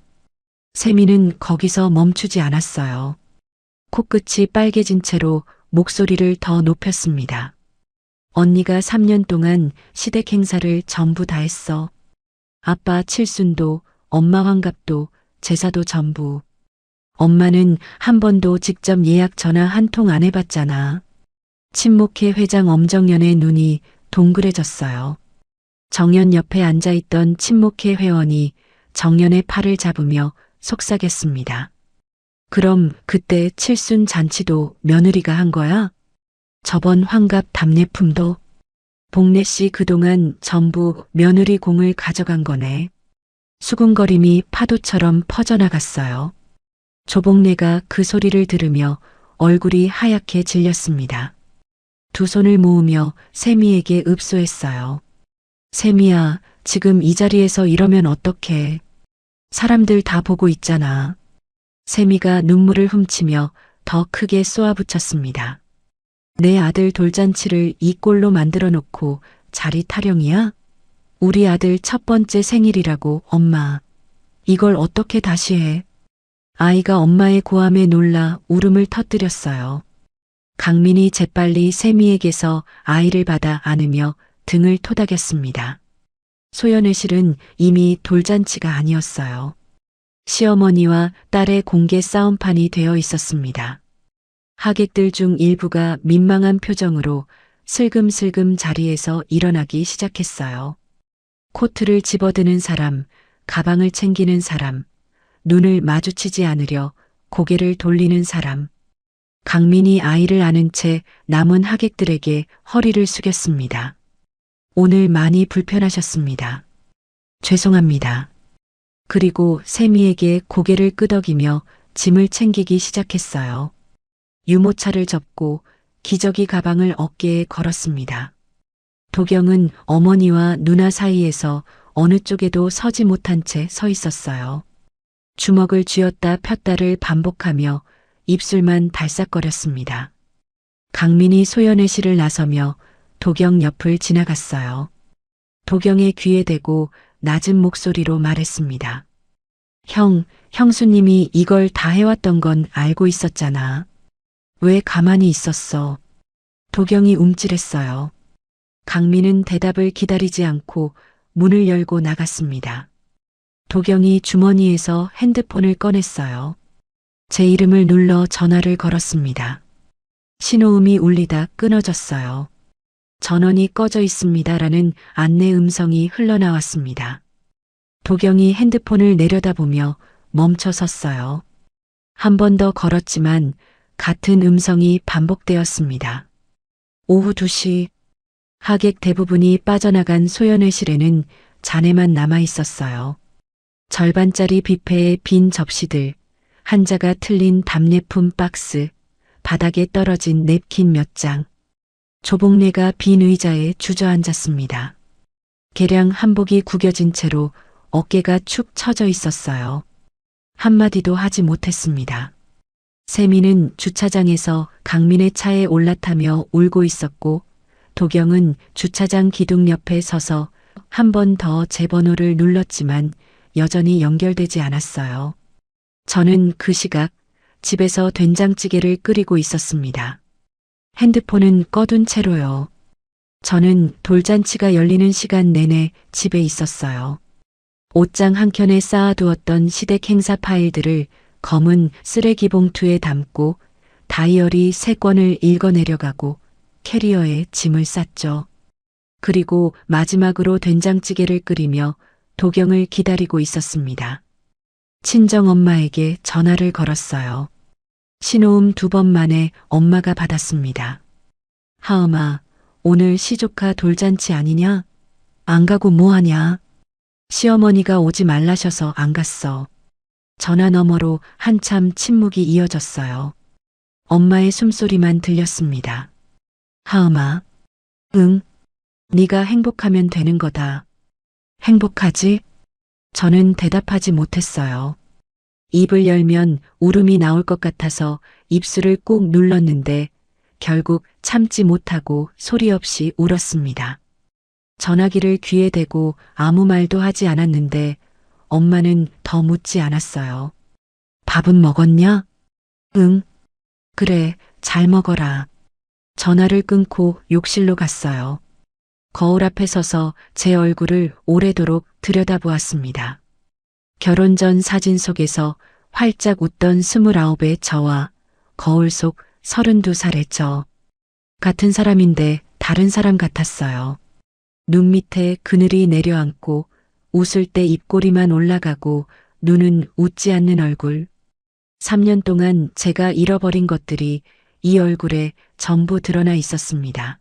세미는 거기서 멈추지 않았어요. 코끝이 빨개진 채로 목소리를 더 높였습니다. 언니가 3년 동안 시댁 행사를 전부 다 했어. 아빠 칠순도, 엄마 환갑도, 제사도 전부. 엄마는 한 번도 직접 예약 전화 한 통 안 해봤잖아. 친목회 회장 엄정연의 눈이 동그래졌어요. 정연 옆에 앉아있던 친목회 회원이 정연의 팔을 잡으며 속삭였습니다. 그럼 그때 칠순 잔치도 며느리가 한 거야? 저번 환갑 답례품도? 복래 씨 그동안 전부 며느리 공을 가져간 거네. 수군거림이 파도처럼 퍼져나갔어요. 조복래가 그 소리를 들으며 얼굴이 하얗게 질렸습니다. 두 손을 모으며 세미에게 읍소했어요. 세미야, 지금 이 자리에서 이러면 어떡해. 사람들 다 보고 있잖아. 세미가 눈물을 훔치며 더 크게 쏘아붙였습니다. 내 아들 돌잔치를 이 꼴로 만들어 놓고 자리 타령이야? 우리 아들 첫 번째 생일이라고, 엄마. 이걸 어떻게 다시 해? 아이가 엄마의 고함에 놀라 울음을 터뜨렸어요. 강민이 재빨리 세미에게서 아이를 받아 안으며 등을 토닥였습니다. 소연의실은 이미 돌잔치가 아니었어요. 시어머니와 딸의 공개 싸움판이 되어 있었습니다. 하객들 중 일부가 민망한 표정으로 슬금슬금 자리에서 일어나기 시작했어요. 코트를 집어드는 사람, 가방을 챙기는 사람, 눈을 마주치지 않으려 고개를 돌리는 사람. 강민이 아이를 안은 채 남은 하객들에게 허리를 숙였습니다. 오늘 많이 불편하셨습니다. 죄송합니다. 그리고 세미에게 고개를 끄덕이며 짐을 챙기기 시작했어요. 유모차를 접고 기저귀 가방을 어깨에 걸었습니다. 도경은 어머니와 누나 사이에서 어느 쪽에도 서지 못한 채 서 있었어요. 주먹을 쥐었다 폈다를 반복하며 입술만 달싹거렸습니다. 강민이 소연회실을 나서며 도경 옆을 지나갔어요. 도경의 귀에 대고 낮은 목소리로 말했습니다. 형수님이 이걸 다 해왔던 건 알고 있었잖아. 왜 가만히 있었어? 도경이 움찔했어요. 강민은 대답을 기다리지 않고 문을 열고 나갔습니다. 도경이 주머니에서 핸드폰을 꺼냈어요. 제 이름을 눌러 전화를 걸었습니다. 신호음이 울리다 끊어졌어요. 전원이 꺼져 있습니다라는 안내 음성이 흘러나왔습니다. 도경이 핸드폰을 내려다보며 멈춰 섰어요. 한 번 더 걸었지만 같은 음성이 반복되었습니다. 오후 2시 하객 대부분이 빠져나간 소연회실에는 잔해만 남아 있었어요. 절반짜리 뷔페의 빈 접시들, 한자가 틀린 답례품 박스, 바닥에 떨어진 냅킨 몇 장. 조복래가 빈 의자에 주저앉았습니다. 개량 한복이 구겨진 채로 어깨가 축 처져 있었어요. 한마디도 하지 못했습니다. 세미는 주차장에서 강민의 차에 올라타며 울고 있었고 도경은 주차장 기둥 옆에 서서 한 번 더 제 번호를 눌렀지만 여전히 연결되지 않았어요. 저는 그 시각 집에서 된장찌개를 끓이고 있었습니다. 핸드폰은 꺼둔 채로요. 저는 돌잔치가 열리는 시간 내내 집에 있었어요. 옷장 한 켠에 쌓아두었던 시댁 행사 파일들을 검은 쓰레기 봉투에 담고 다이어리 3권을 읽어내려가고 캐리어에 짐을 쌌죠. 그리고 마지막으로 된장찌개를 끓이며 도경을 기다리고 있었습니다. 친정 엄마에게 전화를 걸었어요. 신호음 2번 만에 엄마가 받았습니다. 하음아, 오늘 시조카 돌잔치 아니냐? 안 가고 뭐 하냐? 시어머니가 오지 말라셔서 안 갔어. 전화 너머로 한참 침묵이 이어졌어요. 엄마의 숨소리만 들렸습니다. 하음아, 응, 네가 행복하면 되는 거다. 행복하지? 저는 대답하지 못했어요. 입을 열면 울음이 나올 것 같아서 입술을 꾹 눌렀는데 결국 참지 못하고 소리 없이 울었습니다. 전화기를 귀에 대고 아무 말도 하지 않았는데 엄마는 더 묻지 않았어요. 밥은 먹었냐? 응. 그래, 잘 먹어라. 전화를 끊고 욕실로 갔어요. 거울 앞에 서서 제 얼굴을 오래도록 들여다보았습니다. 결혼 전 사진 속에서 활짝 웃던 29의 저와 거울 속 32살의 저. 같은 사람인데 다른 사람 같았어요. 눈 밑에 그늘이 내려앉고 웃을 때 입꼬리만 올라가고 눈은 웃지 않는 얼굴. 3년 동안 제가 잃어버린 것들이 이 얼굴에 전부 드러나 있었습니다.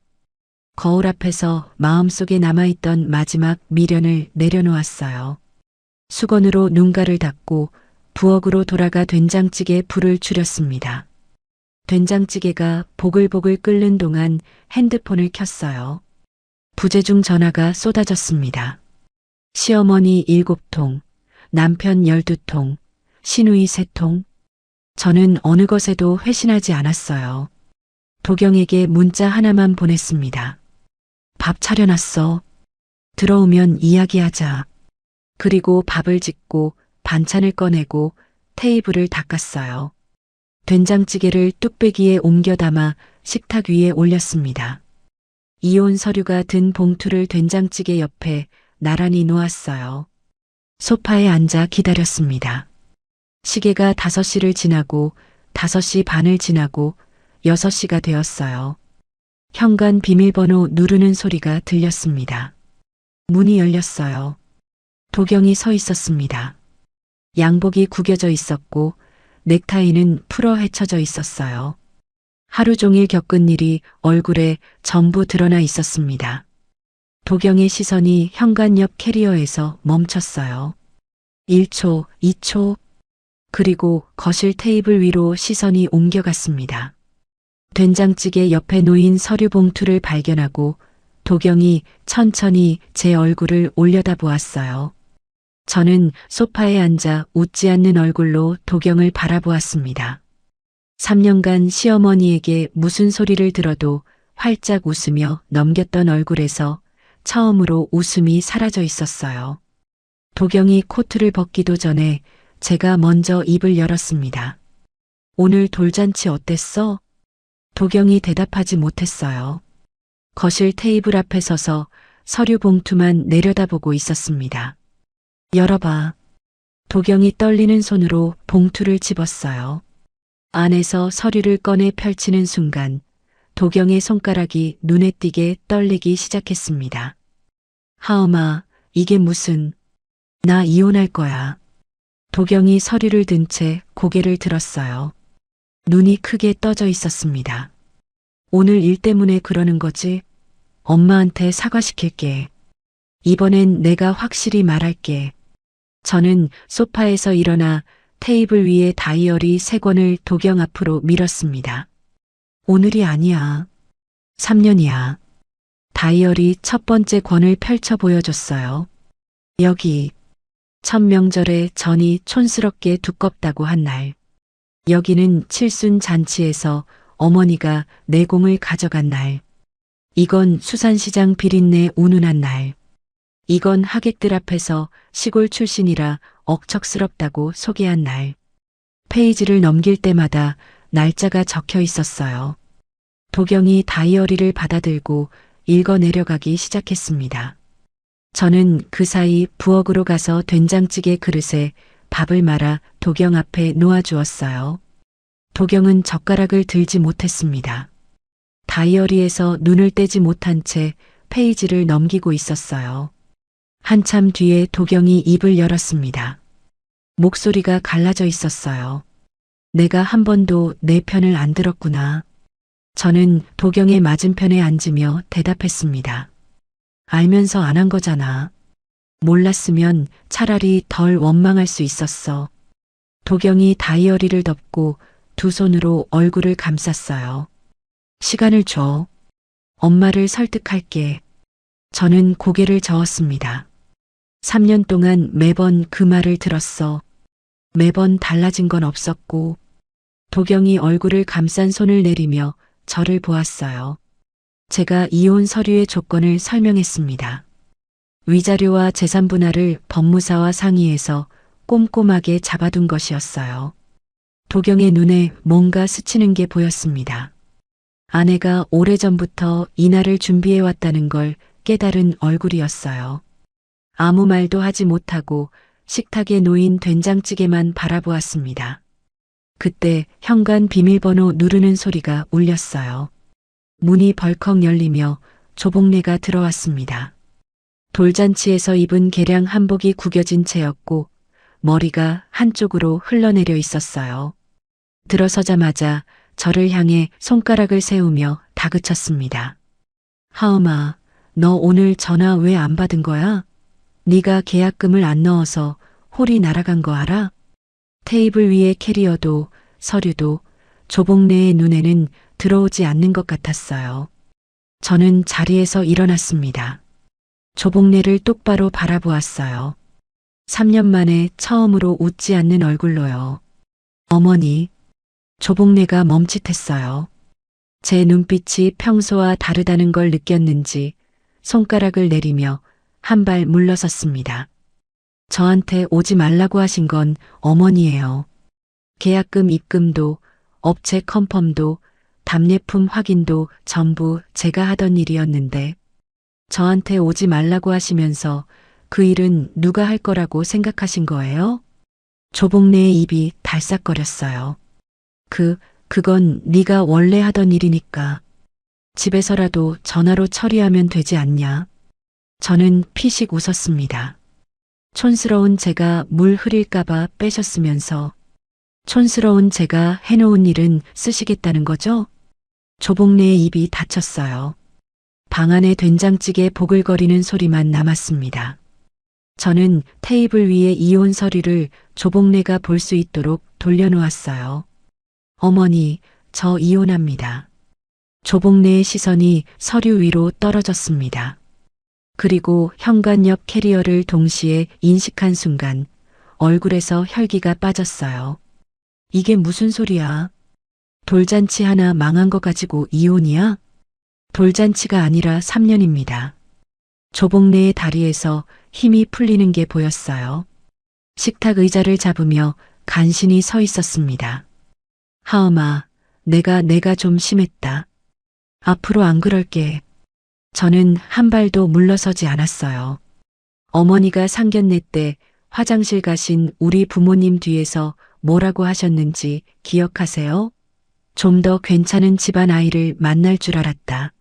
거울 앞에서 마음속에 남아있던 마지막 미련을 내려놓았어요. 수건으로 눈가를 닦고 부엌으로 돌아가 된장찌개에 불을 줄였습니다. 된장찌개가 보글보글 끓는 동안 핸드폰을 켰어요. 부재중 전화가 쏟아졌습니다. 시어머니 7통, 남편 12통, 시누이 3통. 저는 어느 것에도 회신하지 않았어요. 도경에게 문자 하나만 보냈습니다. 밥 차려놨어. 들어오면 이야기하자. 그리고 밥을 짓고 반찬을 꺼내고 테이블을 닦았어요. 된장찌개를 뚝배기에 옮겨 담아 식탁 위에 올렸습니다. 이혼 서류가 든 봉투를 된장찌개 옆에 나란히 놓았어요. 소파에 앉아 기다렸습니다. 시계가 5시를 지나고 5시 반을 지나고 6시가 되었어요. 현관 비밀번호 누르는 소리가 들렸습니다. 문이 열렸어요. 도경이 서 있었습니다. 양복이 구겨져 있었고 넥타이는 풀어 헤쳐져 있었어요. 하루 종일 겪은 일이 얼굴에 전부 드러나 있었습니다. 도경의 시선이 현관 옆 캐리어에서 멈췄어요. 1초, 2초, 그리고 거실 테이블 위로 시선이 옮겨갔습니다. 된장찌개 옆에 놓인 서류 봉투를 발견하고 도경이 천천히 제 얼굴을 올려다보았어요. 저는 소파에 앉아 웃지 않는 얼굴로 도경을 바라보았습니다. 3년간 시어머니에게 무슨 소리를 들어도 활짝 웃으며 넘겼던 얼굴에서 처음으로 웃음이 사라져 있었어요. 도경이 코트를 벗기도 전에 제가 먼저 입을 열었습니다. 오늘 돌잔치 어땠어? 도경이 대답하지 못했어요. 거실 테이블 앞에 서서 서류 봉투만 내려다보고 있었습니다. 열어봐. 도경이 떨리는 손으로 봉투를 집었어요. 안에서 서류를 꺼내 펼치는 순간 도경의 손가락이 눈에 띄게 떨리기 시작했습니다. 하엄아, 이게 무슨... 나 이혼할 거야. 도경이 서류를 든 채 고개를 들었어요. 눈이 크게 떠져 있었습니다. 오늘 일 때문에 그러는 거지? 엄마한테 사과시킬게. 이번엔 내가 확실히 말할게. 저는 소파에서 일어나 테이블 위에 다이어리 3권을 도경 앞으로 밀었습니다. 오늘이 아니야. 3년이야. 다이어리 첫 번째 권을 펼쳐 보여줬어요. 여기. 첫 명절에 전이 촌스럽게 두껍다고 한 날. 여기는 칠순 잔치에서 어머니가 내공을 가져간 날. 이건 수산시장 비린내 운운한 날. 이건 하객들 앞에서 시골 출신이라 억척스럽다고 소개한 날. 페이지를 넘길 때마다 날짜가 적혀 있었어요. 도경이 다이어리를 받아들고 읽어 내려가기 시작했습니다. 저는 그 사이 부엌으로 가서 된장찌개 그릇에 밥을 말아 도경 앞에 놓아주었어요. 도경은 젓가락을 들지 못했습니다. 다이어리에서 눈을 떼지 못한 채 페이지를 넘기고 있었어요. 한참 뒤에 도경이 입을 열었습니다. 목소리가 갈라져 있었어요. 내가 한 번도 내 편을 안 들었구나. 저는 도경의 맞은편에 앉으며 대답했습니다. 알면서 안 한 거잖아. 몰랐으면 차라리 덜 원망할 수 있었어. 도경이 다이어리를 덮고 두 손으로 얼굴을 감쌌어요. 시간을 줘. 엄마를 설득할게. 저는 고개를 저었습니다. 3년 동안 매번 그 말을 들었어. 매번 달라진 건 없었고, 도경이 얼굴을 감싼 손을 내리며 저를 보았어요. 제가 이혼 서류의 조건을 설명했습니다. 위자료와 재산 분할을 법무사와 상의해서 꼼꼼하게 잡아둔 것이었어요. 도경의 눈에 뭔가 스치는 게 보였습니다. 아내가 오래전부터 이날을 준비해왔다는 걸 깨달은 얼굴이었어요. 아무 말도 하지 못하고 식탁에 놓인 된장찌개만 바라보았습니다. 그때 현관 비밀번호 누르는 소리가 울렸어요. 문이 벌컥 열리며 조복래가 들어왔습니다. 돌잔치에서 입은 개량 한복이 구겨진 채였고 머리가 한쪽으로 흘러내려 있었어요. 들어서자마자 저를 향해 손가락을 세우며 다그쳤습니다. 하엄아, 너 오늘 전화 왜 안 받은 거야? 네가 계약금을 안 넣어서 홀이 날아간 거 알아? 테이블 위에 캐리어도 서류도 조복래의 눈에는 들어오지 않는 것 같았어요. 저는 자리에서 일어났습니다. 조복래를 똑바로 바라보았어요. 3년 만에 처음으로 웃지 않는 얼굴로요. 어머니, 조복래가 멈칫했어요. 제 눈빛이 평소와 다르다는 걸 느꼈는지 손가락을 내리며 한 발 물러섰습니다. 저한테 오지 말라고 하신 건 어머니예요. 계약금 입금도, 업체 컨펌도, 답례품 확인도 전부 제가 하던 일이었는데 저한테 오지 말라고 하시면서 그 일은 누가 할 거라고 생각하신 거예요? 조복래의 입이 달싹거렸어요. 그건 네가 원래 하던 일이니까. 집에서라도 전화로 처리하면 되지 않냐? 저는 피식 웃었습니다. 촌스러운 제가 물 흐릴까봐 빼셨으면서 촌스러운 제가 해놓은 일은 쓰시겠다는 거죠? 조복래의 입이 닫혔어요. 방 안에 된장찌개 보글거리는 소리만 남았습니다. 저는 테이블 위에 이혼 서류를 조복래가 볼 수 있도록 돌려놓았어요. 어머니, 저 이혼합니다. 조복래의 시선이 서류 위로 떨어졌습니다. 그리고 현관 옆 캐리어를 동시에 인식한 순간 얼굴에서 혈기가 빠졌어요. 이게 무슨 소리야? 돌잔치 하나 망한 거 가지고 이혼이야? 돌잔치가 아니라 3년입니다. 조복래의 다리에서 힘이 풀리는 게 보였어요. 식탁 의자를 잡으며 간신히 서 있었습니다. 하엄아, 내가 좀 심했다. 앞으로 안 그럴게. 저는 한 발도 물러서지 않았어요. 어머니가 상견례 때 화장실 가신 우리 부모님 뒤에서 뭐라고 하셨는지 기억하세요? 좀 더 괜찮은 집안 아이를 만날 줄 알았다.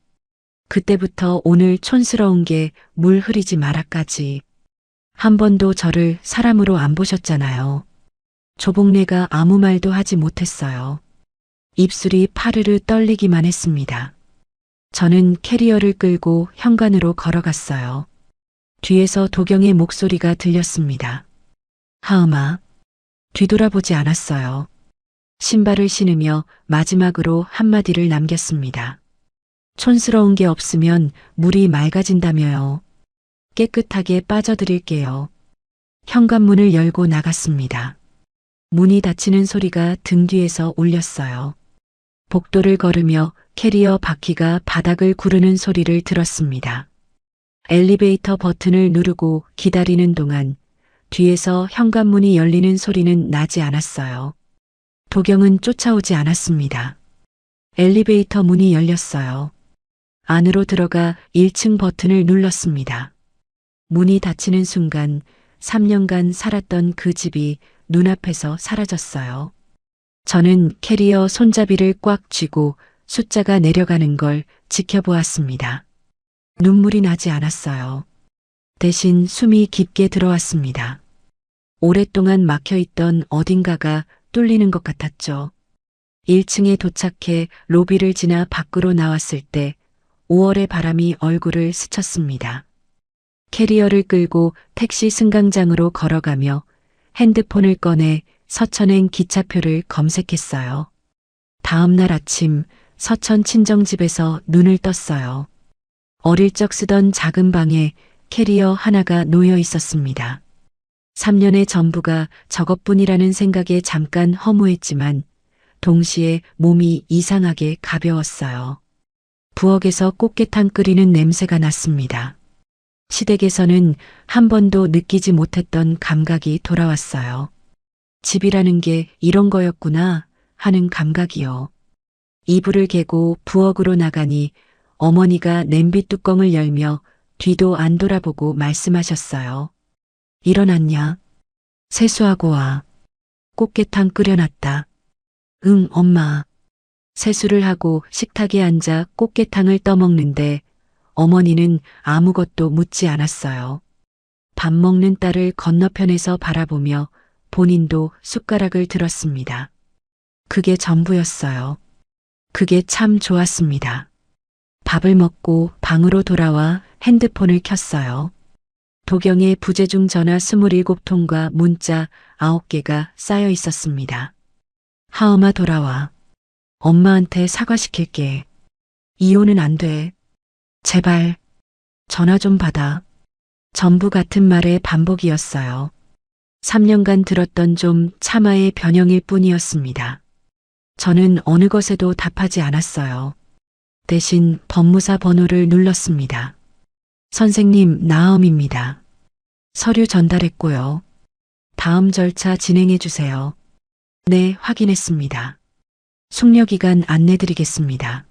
그때부터 오늘 촌스러운 게 물 흐리지 마라까지. 한 번도 저를 사람으로 안 보셨잖아요. 조복래가 아무 말도 하지 못했어요. 입술이 파르르 떨리기만 했습니다. 저는 캐리어를 끌고 현관으로 걸어갔어요. 뒤에서 도경의 목소리가 들렸습니다. 하엄아, 뒤돌아보지 않았어요. 신발을 신으며 마지막으로 한마디를 남겼습니다. 촌스러운 게 없으면 물이 맑아진다며요. 깨끗하게 빠져드릴게요. 현관문을 열고 나갔습니다. 문이 닫히는 소리가 등 뒤에서 울렸어요. 복도를 걸으며 캐리어 바퀴가 바닥을 구르는 소리를 들었습니다. 엘리베이터 버튼을 누르고 기다리는 동안 뒤에서 현관문이 열리는 소리는 나지 않았어요. 도경은 쫓아오지 않았습니다. 엘리베이터 문이 열렸어요. 안으로 들어가 1층 버튼을 눌렀습니다. 문이 닫히는 순간 3년간 살았던 그 집이 눈앞에서 사라졌어요. 저는 캐리어 손잡이를 꽉 쥐고 숫자가 내려가는 걸 지켜보았습니다. 눈물이 나지 않았어요. 대신 숨이 깊게 들어왔습니다. 오랫동안 막혀있던 어딘가가 뚫리는 것 같았죠. 1층에 도착해 로비를 지나 밖으로 나왔을 때 5월의 바람이 얼굴을 스쳤습니다. 캐리어를 끌고 택시 승강장으로 걸어가며 핸드폰을 꺼내 서천행 기차표를 검색했어요. 다음 날 아침 서천 친정집에서 눈을 떴어요. 어릴 적 쓰던 작은 방에 캐리어 하나가 놓여 있었습니다. 3년의 전부가 저것뿐이라는 생각에 잠깐 허무했지만 동시에 몸이 이상하게 가벼웠어요. 부엌에서 꽃게탕 끓이는 냄새가 났습니다. 시댁에서는 한 번도 느끼지 못했던 감각이 돌아왔어요. 집이라는 게 이런 거였구나 하는 감각이요. 이불을 개고 부엌으로 나가니 어머니가 냄비 뚜껑을 열며 뒤도 안 돌아보고 말씀하셨어요. 일어났냐? 세수하고 와. 꽃게탕 끓여놨다. 응, 엄마. 세수를 하고 식탁에 앉아 꽃게탕을 떠먹는데 어머니는 아무것도 묻지 않았어요. 밥 먹는 딸을 건너편에서 바라보며 본인도 숟가락을 들었습니다. 그게 전부였어요. 그게 참 좋았습니다. 밥을 먹고 방으로 돌아와 핸드폰을 켰어요. 도경의 부재중 전화 27통과 문자 9개가 쌓여 있었습니다. 하엄아 돌아와. 엄마한테 사과시킬게. 이혼은 안 돼. 제발. 전화 좀 받아. 전부 같은 말의 반복이었어요. 3년간 들었던 좀 참아의 변형일 뿐이었습니다. 저는 어느 것에도 답하지 않았어요. 대신 법무사 번호를 눌렀습니다. 선생님, 나음입니다. 서류 전달했고요. 다음 절차 진행해 주세요. 네, 확인했습니다. 숙려기간 안내드리겠습니다.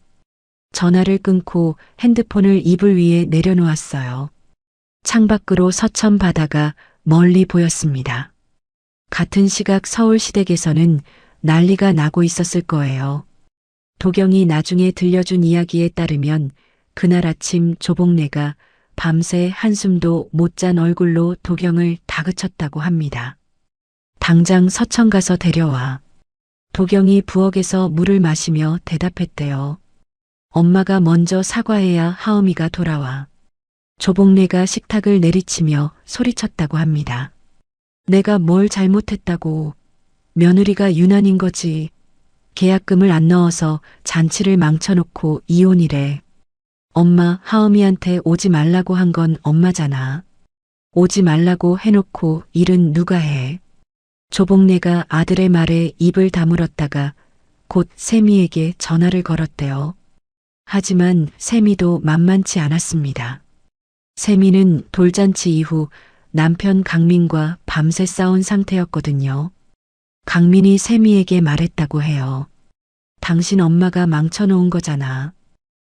전화를 끊고 핸드폰을 이불 위에 내려놓았어요. 창밖으로 서천 바다가 멀리 보였습니다. 같은 시각 서울 시댁에서는 난리가 나고 있었을 거예요. 도경이 나중에 들려준 이야기에 따르면 그날 아침 조복래가 밤새 한숨도 못 잔 얼굴로 도경을 다그쳤다고 합니다. 당장 서천 가서 데려와. 도경이 부엌에서 물을 마시며 대답했대요. 엄마가 먼저 사과해야 하엄이가 돌아와. 조복래가 식탁을 내리치며 소리쳤다고 합니다. 내가 뭘 잘못했다고. 며느리가 유난인 거지. 계약금을 안 넣어서 잔치를 망쳐놓고 이혼이래. 엄마, 하엄이한테 오지 말라고 한 건 엄마잖아. 오지 말라고 해놓고 일은 누가 해. 조복래가 아들의 말에 입을 다물었다가 곧 세미에게 전화를 걸었대요. 하지만 세미도 만만치 않았습니다. 세미는 돌잔치 이후 남편 강민과 밤새 싸운 상태였거든요. 강민이 세미에게 말했다고 해요. 당신 엄마가 망쳐놓은 거잖아.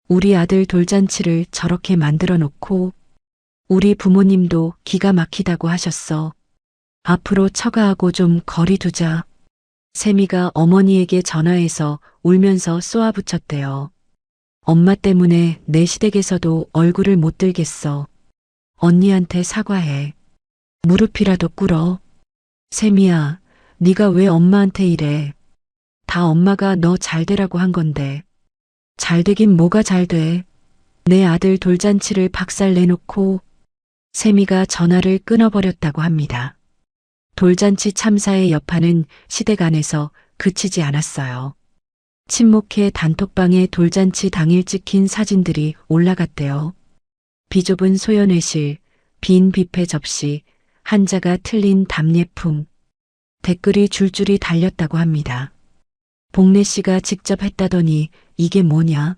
우리 아들 돌잔치를 저렇게 만들어 놓고 우리 부모님도 기가 막히다고 하셨어. 앞으로 처가하고 좀 거리 두자. 세미가 어머니에게 전화해서 울면서 쏘아붙였대요. 엄마 때문에 내 시댁에서도 얼굴을 못 들겠어. 언니한테 사과해. 무릎이라도 꿇어. 세미야, 네가 왜 엄마한테 이래. 다 엄마가 너 잘되라고 한 건데. 잘되긴 뭐가 잘돼. 내 아들 돌잔치를 박살내놓고. 세미가 전화를 끊어버렸다고 합니다. 돌잔치 참사의 여파는 시댁 안에서 그치지 않았어요. 친목회 단톡방에 돌잔치 당일 찍힌 사진들이 올라갔대요. 비좁은 소연회실, 빈 뷔페 접시, 한자가 틀린 답례품, 댓글이 줄줄이 달렸다고 합니다. 복래 씨가 직접 했다더니 이게 뭐냐?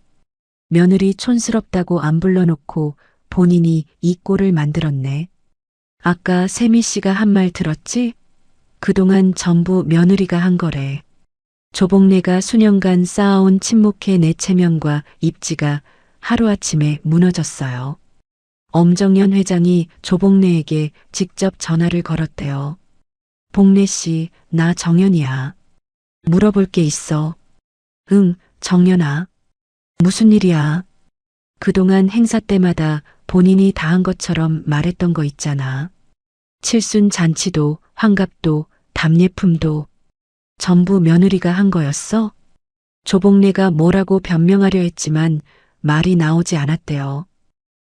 며느리 촌스럽다고 안 불러놓고 본인이 이 꼴을 만들었네. 아까 세미 씨가 한 말 들었지? 그동안 전부 며느리가 한 거래. 조복래가 수년간 쌓아온 친목회 내체면과 입지가 하루아침에 무너졌어요. 엄정연 회장이 조복래에게 직접 전화를 걸었대요. 복래 씨, 나 정연이야. 물어볼 게 있어. 응, 정연아. 무슨 일이야? 그동안 행사 때마다 본인이 다 한 것처럼 말했던 거 있잖아. 칠순 잔치도, 환갑도, 답례품도 전부 며느리가 한 거였어? 조복래가 뭐라고 변명하려 했지만 말이 나오지 않았대요.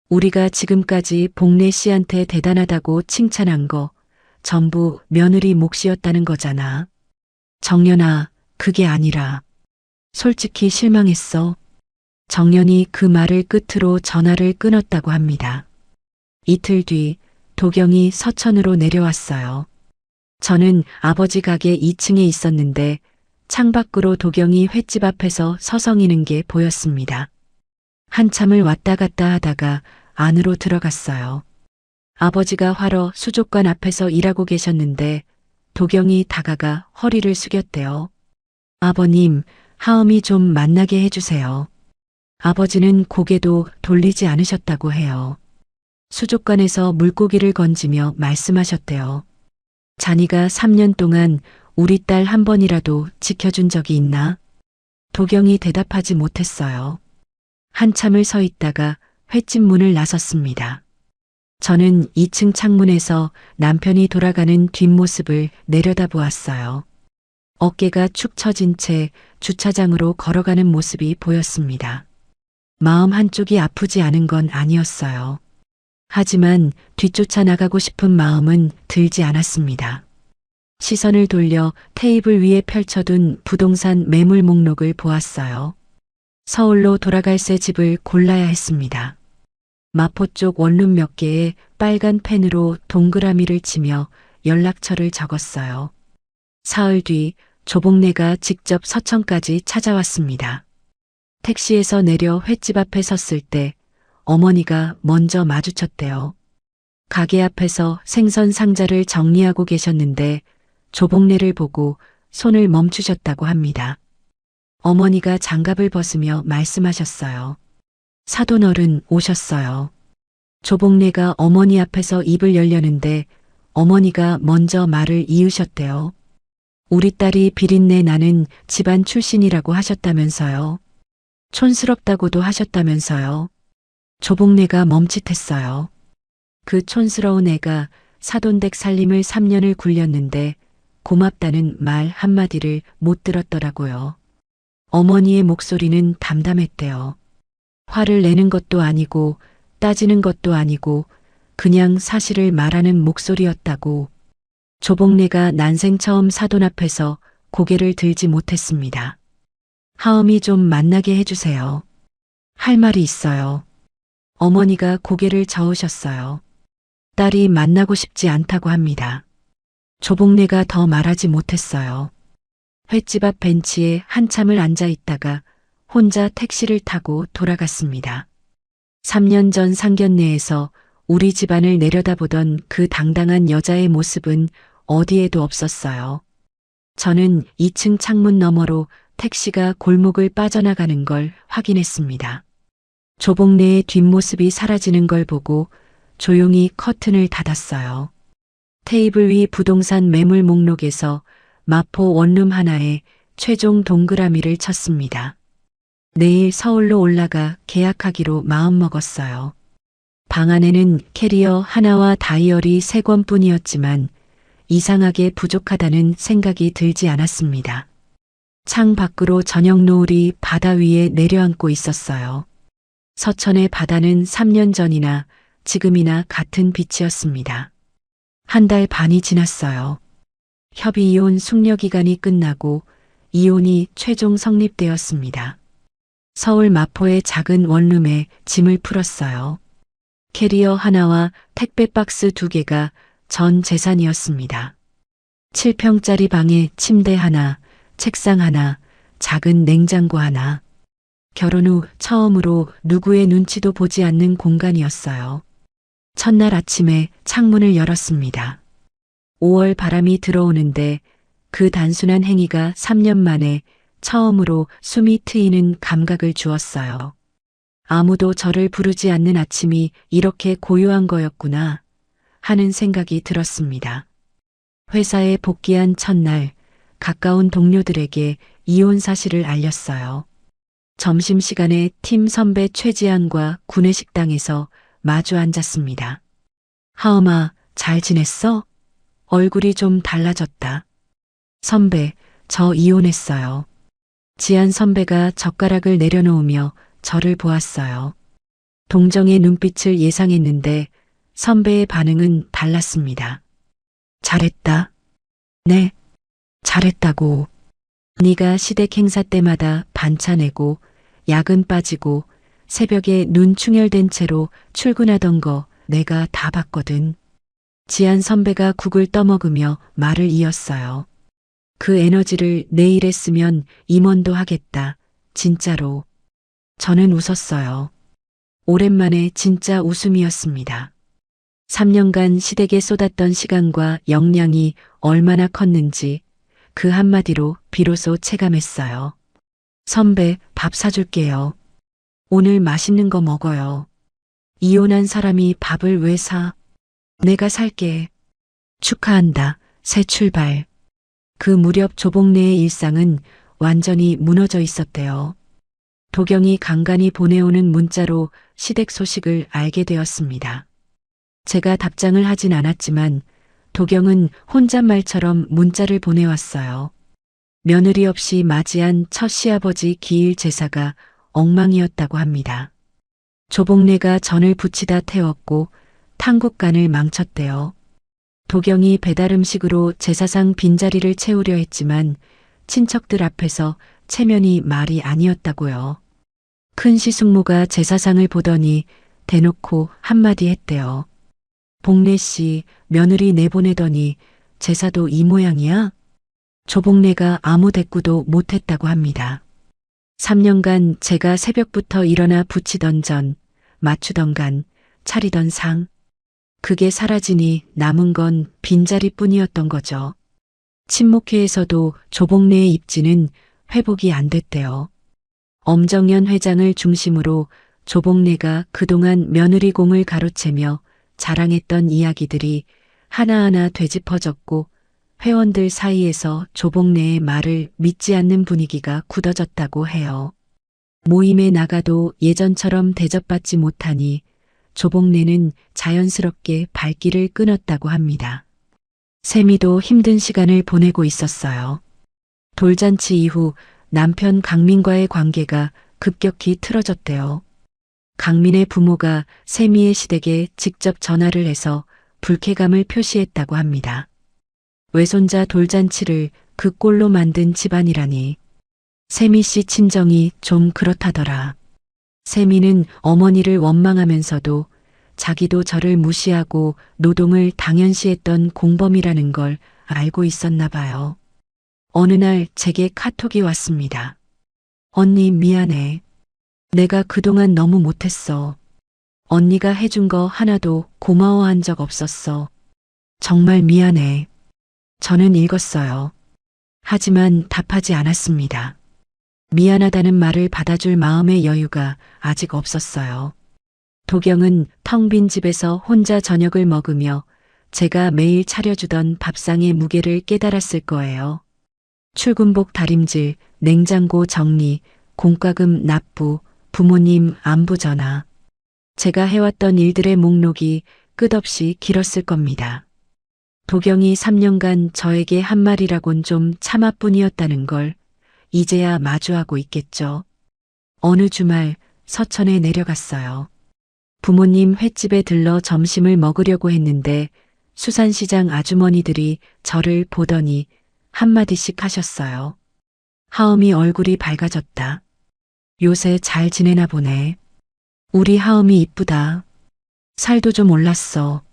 우리가 지금까지 복래 씨한테 대단하다고 칭찬한 거 전부 며느리 몫이었다는 거잖아. 정연아, 그게 아니라 솔직히 실망했어. 정연이 그 말을 끝으로 전화를 끊었다고 합니다. 이틀 뒤 도경이 서천으로 내려왔어요. 저는 아버지 가게 2층에 있었는데 창밖으로 도경이 횟집 앞에서 서성이는 게 보였습니다. 한참을 왔다 갔다 하다가 안으로 들어갔어요. 아버지가 화러 수족관 앞에서 일하고 계셨는데 도경이 다가가 허리를 숙였대요. 아버님, 하음이 좀 만나게 해주세요. 아버지는 고개도 돌리지 않으셨다고 해요. 수족관에서 물고기를 건지며 말씀하셨대요. 자니가 3년 동안 우리 딸 한 번이라도 지켜준 적이 있나? 도경이 대답하지 못했어요. 한참을 서 있다가 횟집 문을 나섰습니다. 저는 2층 창문에서 남편이 돌아가는 뒷모습을 내려다보았어요. 어깨가 축 처진 채 주차장으로 걸어가는 모습이 보였습니다. 마음 한쪽이 아프지 않은 건 아니었어요. 하지만 뒤쫓아 나가고 싶은 마음은 들지 않았습니다. 시선을 돌려 테이블 위에 펼쳐둔 부동산 매물 목록을 보았어요. 서울로 돌아갈 새 집을 골라야 했습니다. 마포 쪽 원룸 몇 개에 빨간 펜으로 동그라미를 치며 연락처를 적었어요. 사흘 뒤 조복래가 직접 서천까지 찾아왔습니다. 택시에서 내려 횟집 앞에 섰을 때 어머니가 먼저 마주쳤대요. 가게 앞에서 생선 상자를 정리하고 계셨는데 조복래를 보고 손을 멈추셨다고 합니다. 어머니가 장갑을 벗으며 말씀하셨어요. 사돈어른 오셨어요. 조복래가 어머니 앞에서 입을 열려는데 어머니가 먼저 말을 이으셨대요. 우리 딸이 비린내 나는 집안 출신이라고 하셨다면서요. 촌스럽다고도 하셨다면서요. 조복래가 멈칫했어요. 그 촌스러운 애가 사돈댁 살림을 3년을 굴렸는데 고맙다는 말 한마디를 못 들었더라고요. 어머니의 목소리는 담담했대요. 화를 내는 것도 아니고 따지는 것도 아니고 그냥 사실을 말하는 목소리였다고. 조복래가 난생 처음 사돈 앞에서 고개를 들지 못했습니다. 하음이 좀 만나게 해주세요. 할 말이 있어요. 어머니가 고개를 저으셨어요. 딸이 만나고 싶지 않다고 합니다. 조복래가 더 말하지 못했어요. 횟집 앞 벤치에 한참을 앉아 있다가 혼자 택시를 타고 돌아갔습니다. 3년 전 상견례에서 우리 집안을 내려다보던 그 당당한 여자의 모습은 어디에도 없었어요. 저는 2층 창문 너머로 택시가 골목을 빠져나가는 걸 확인했습니다. 조복래의 뒷모습이 사라지는 걸 보고 조용히 커튼을 닫았어요. 테이블 위 부동산 매물 목록에서 마포 원룸 하나에 최종 동그라미를 쳤습니다. 내일 서울로 올라가 계약하기로 마음먹었어요. 방 안에는 캐리어 하나와 다이어리 3권뿐이었지만 이상하게 부족하다는 생각이 들지 않았습니다. 창 밖으로 저녁 노을이 바다 위에 내려앉고 있었어요. 서천의 바다는 3년 전이나 지금이나 같은 빛이었습니다. 한 달 반이 지났어요. 협의 이혼 숙려 기간이 끝나고 이혼이 최종 성립되었습니다. 서울 마포의 작은 원룸에 짐을 풀었어요. 캐리어 하나와 택배 박스 2개가 전 재산이었습니다. 7평짜리 방에 침대 하나, 책상 하나, 작은 냉장고 하나. 결혼 후 처음으로 누구의 눈치도 보지 않는 공간이었어요. 첫날 아침에 창문을 열었습니다. 5월 바람이 들어오는데 그 단순한 행위가 3년 만에 처음으로 숨이 트이는 감각을 주었어요. 아무도 저를 부르지 않는 아침이 이렇게 고요한 거였구나 하는 생각이 들었습니다. 회사에 복귀한 첫날 가까운 동료들에게 이혼 사실을 알렸어요. 점심시간에 팀 선배 최지한과 구내식당에서 마주 앉았습니다. 하엄아, 잘 지냈어? 얼굴이 좀 달라졌다. 선배, 저 이혼했어요. 지한 선배가 젓가락을 내려놓으며 저를 보았어요. 동정의 눈빛을 예상했는데 선배의 반응은 달랐습니다. 잘했다. 네, 잘했다고. 네가 시댁 행사 때마다 반차 내고 야근 빠지고 새벽에 눈 충혈된 채로 출근하던 거 내가 다 봤거든. 지한 선배가 국을 떠먹으며 말을 이었어요. 그 에너지를 내 일에 쓰면 임원도 하겠다. 진짜로. 저는 웃었어요. 오랜만에 진짜 웃음이었습니다. 3년간 시댁에 쏟았던 시간과 역량이 얼마나 컸는지 그 한마디로 비로소 체감했어요. 선배, 밥 사줄게요. 오늘 맛있는 거 먹어요. 이혼한 사람이 밥을 왜 사? 내가 살게. 축하한다. 새 출발. 그 무렵 조복래의 일상은 완전히 무너져 있었대요. 도경이 간간히 보내오는 문자로 시댁 소식을 알게 되었습니다. 제가 답장을 하진 않았지만 도경은 혼잣말처럼 문자를 보내왔어요. 며느리 없이 맞이한 첫 시아버지 기일 제사가 엉망이었다고 합니다. 조복래가 전을 부치다 태웠고 탕국간을 망쳤대요. 도경이 배달 음식으로 제사상 빈자리를 채우려 했지만 친척들 앞에서 체면이 말이 아니었다고요. 큰 시숙모가 제사상을 보더니 대놓고 한마디 했대요. 복래 씨, 며느리 내보내더니 제사도 이 모양이야? 조복래가 아무 대꾸도 못했다고 합니다. 3년간 제가 새벽부터 일어나 부치던 전, 맞추던 간, 차리던 상. 그게 사라지니 남은 건 빈자리뿐이었던 거죠. 친목회에서도 조복래의 입지는 회복이 안 됐대요. 엄정연 회장을 중심으로 조복래가 그동안 며느리 공을 가로채며 자랑했던 이야기들이 하나하나 되짚어졌고 회원들 사이에서 조복래의 말을 믿지 않는 분위기가 굳어졌다고 해요. 모임에 나가도 예전처럼 대접받지 못하니 조복래는 자연스럽게 발길을 끊었다고 합니다. 세미도 힘든 시간을 보내고 있었어요. 돌잔치 이후 남편 강민과의 관계가 급격히 틀어졌대요. 강민의 부모가 세미의 시댁에 직접 전화를 해서 불쾌감을 표시했다고 합니다. 외손자 돌잔치를 그 꼴로 만든 집안이라니. 세미 씨 친정이 좀 그렇다더라. 세미는 어머니를 원망하면서도 자기도 저를 무시하고 노동을 당연시했던 공범이라는 걸 알고 있었나 봐요. 어느 날 제게 카톡이 왔습니다. 언니 미안해. 내가 그동안 너무 못했어. 언니가 해준 거 하나도 고마워한 적 없었어. 정말 미안해. 저는 읽었어요. 하지만 답하지 않았습니다. 미안하다는 말을 받아줄 마음의 여유가 아직 없었어요. 도경은 텅 빈 집에서 혼자 저녁을 먹으며 제가 매일 차려주던 밥상의 무게를 깨달았을 거예요. 출근복 다림질, 냉장고 정리, 공과금 납부, 부모님 안부 전화. 제가 해왔던 일들의 목록이 끝없이 길었을 겁니다. 도경이 3년간 저에게 한 말이라곤 좀 참아뿐이었다는 걸 이제야 마주하고 있겠죠. 어느 주말 서천에 내려갔어요. 부모님 횟집에 들러 점심을 먹으려고 했는데 수산시장 아주머니들이 저를 보더니 한마디씩 하셨어요. 하엄이 얼굴이 밝아졌다. 요새 잘 지내나 보네. 우리 하엄이 이쁘다. 살도 좀 올랐어.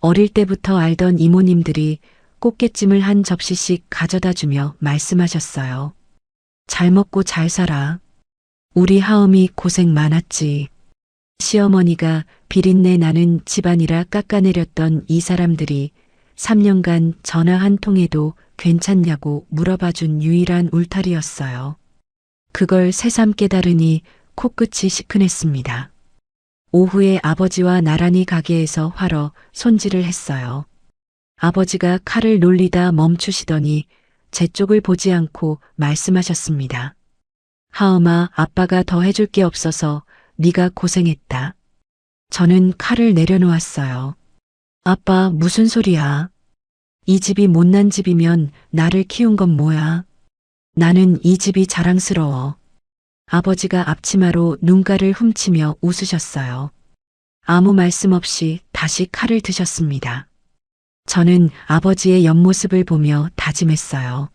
어릴 때부터 알던 이모님들이 꽃게찜을 한 접시씩 가져다 주며 말씀하셨어요. 잘 먹고 잘 살아. 우리 하엄이 고생 많았지. 시어머니가 비린내 나는 집안이라 깎아내렸던 이 사람들이 3년간 전화 한 통에도 괜찮냐고 물어봐준 유일한 울타리였어요. 그걸 새삼 깨달으니 코끝이 시큰했습니다. 오후에 아버지와 나란히 가게에서 화러 손질을 했어요. 아버지가 칼을 놀리다 멈추시더니 제 쪽을 보지 않고 말씀하셨습니다. 하엄아, 아빠가 더 해줄 게 없어서 네가 고생했다. 저는 칼을 내려놓았어요. 아빠, 무슨 소리야? 이 집이 못난 집이면 나를 키운 건 뭐야? 나는 이 집이 자랑스러워. 아버지가 앞치마로 눈가를 훔치며 웃으셨어요. 아무 말씀 없이 다시 칼을 드셨습니다. 저는 아버지의 옆모습을 보며 다짐했어요.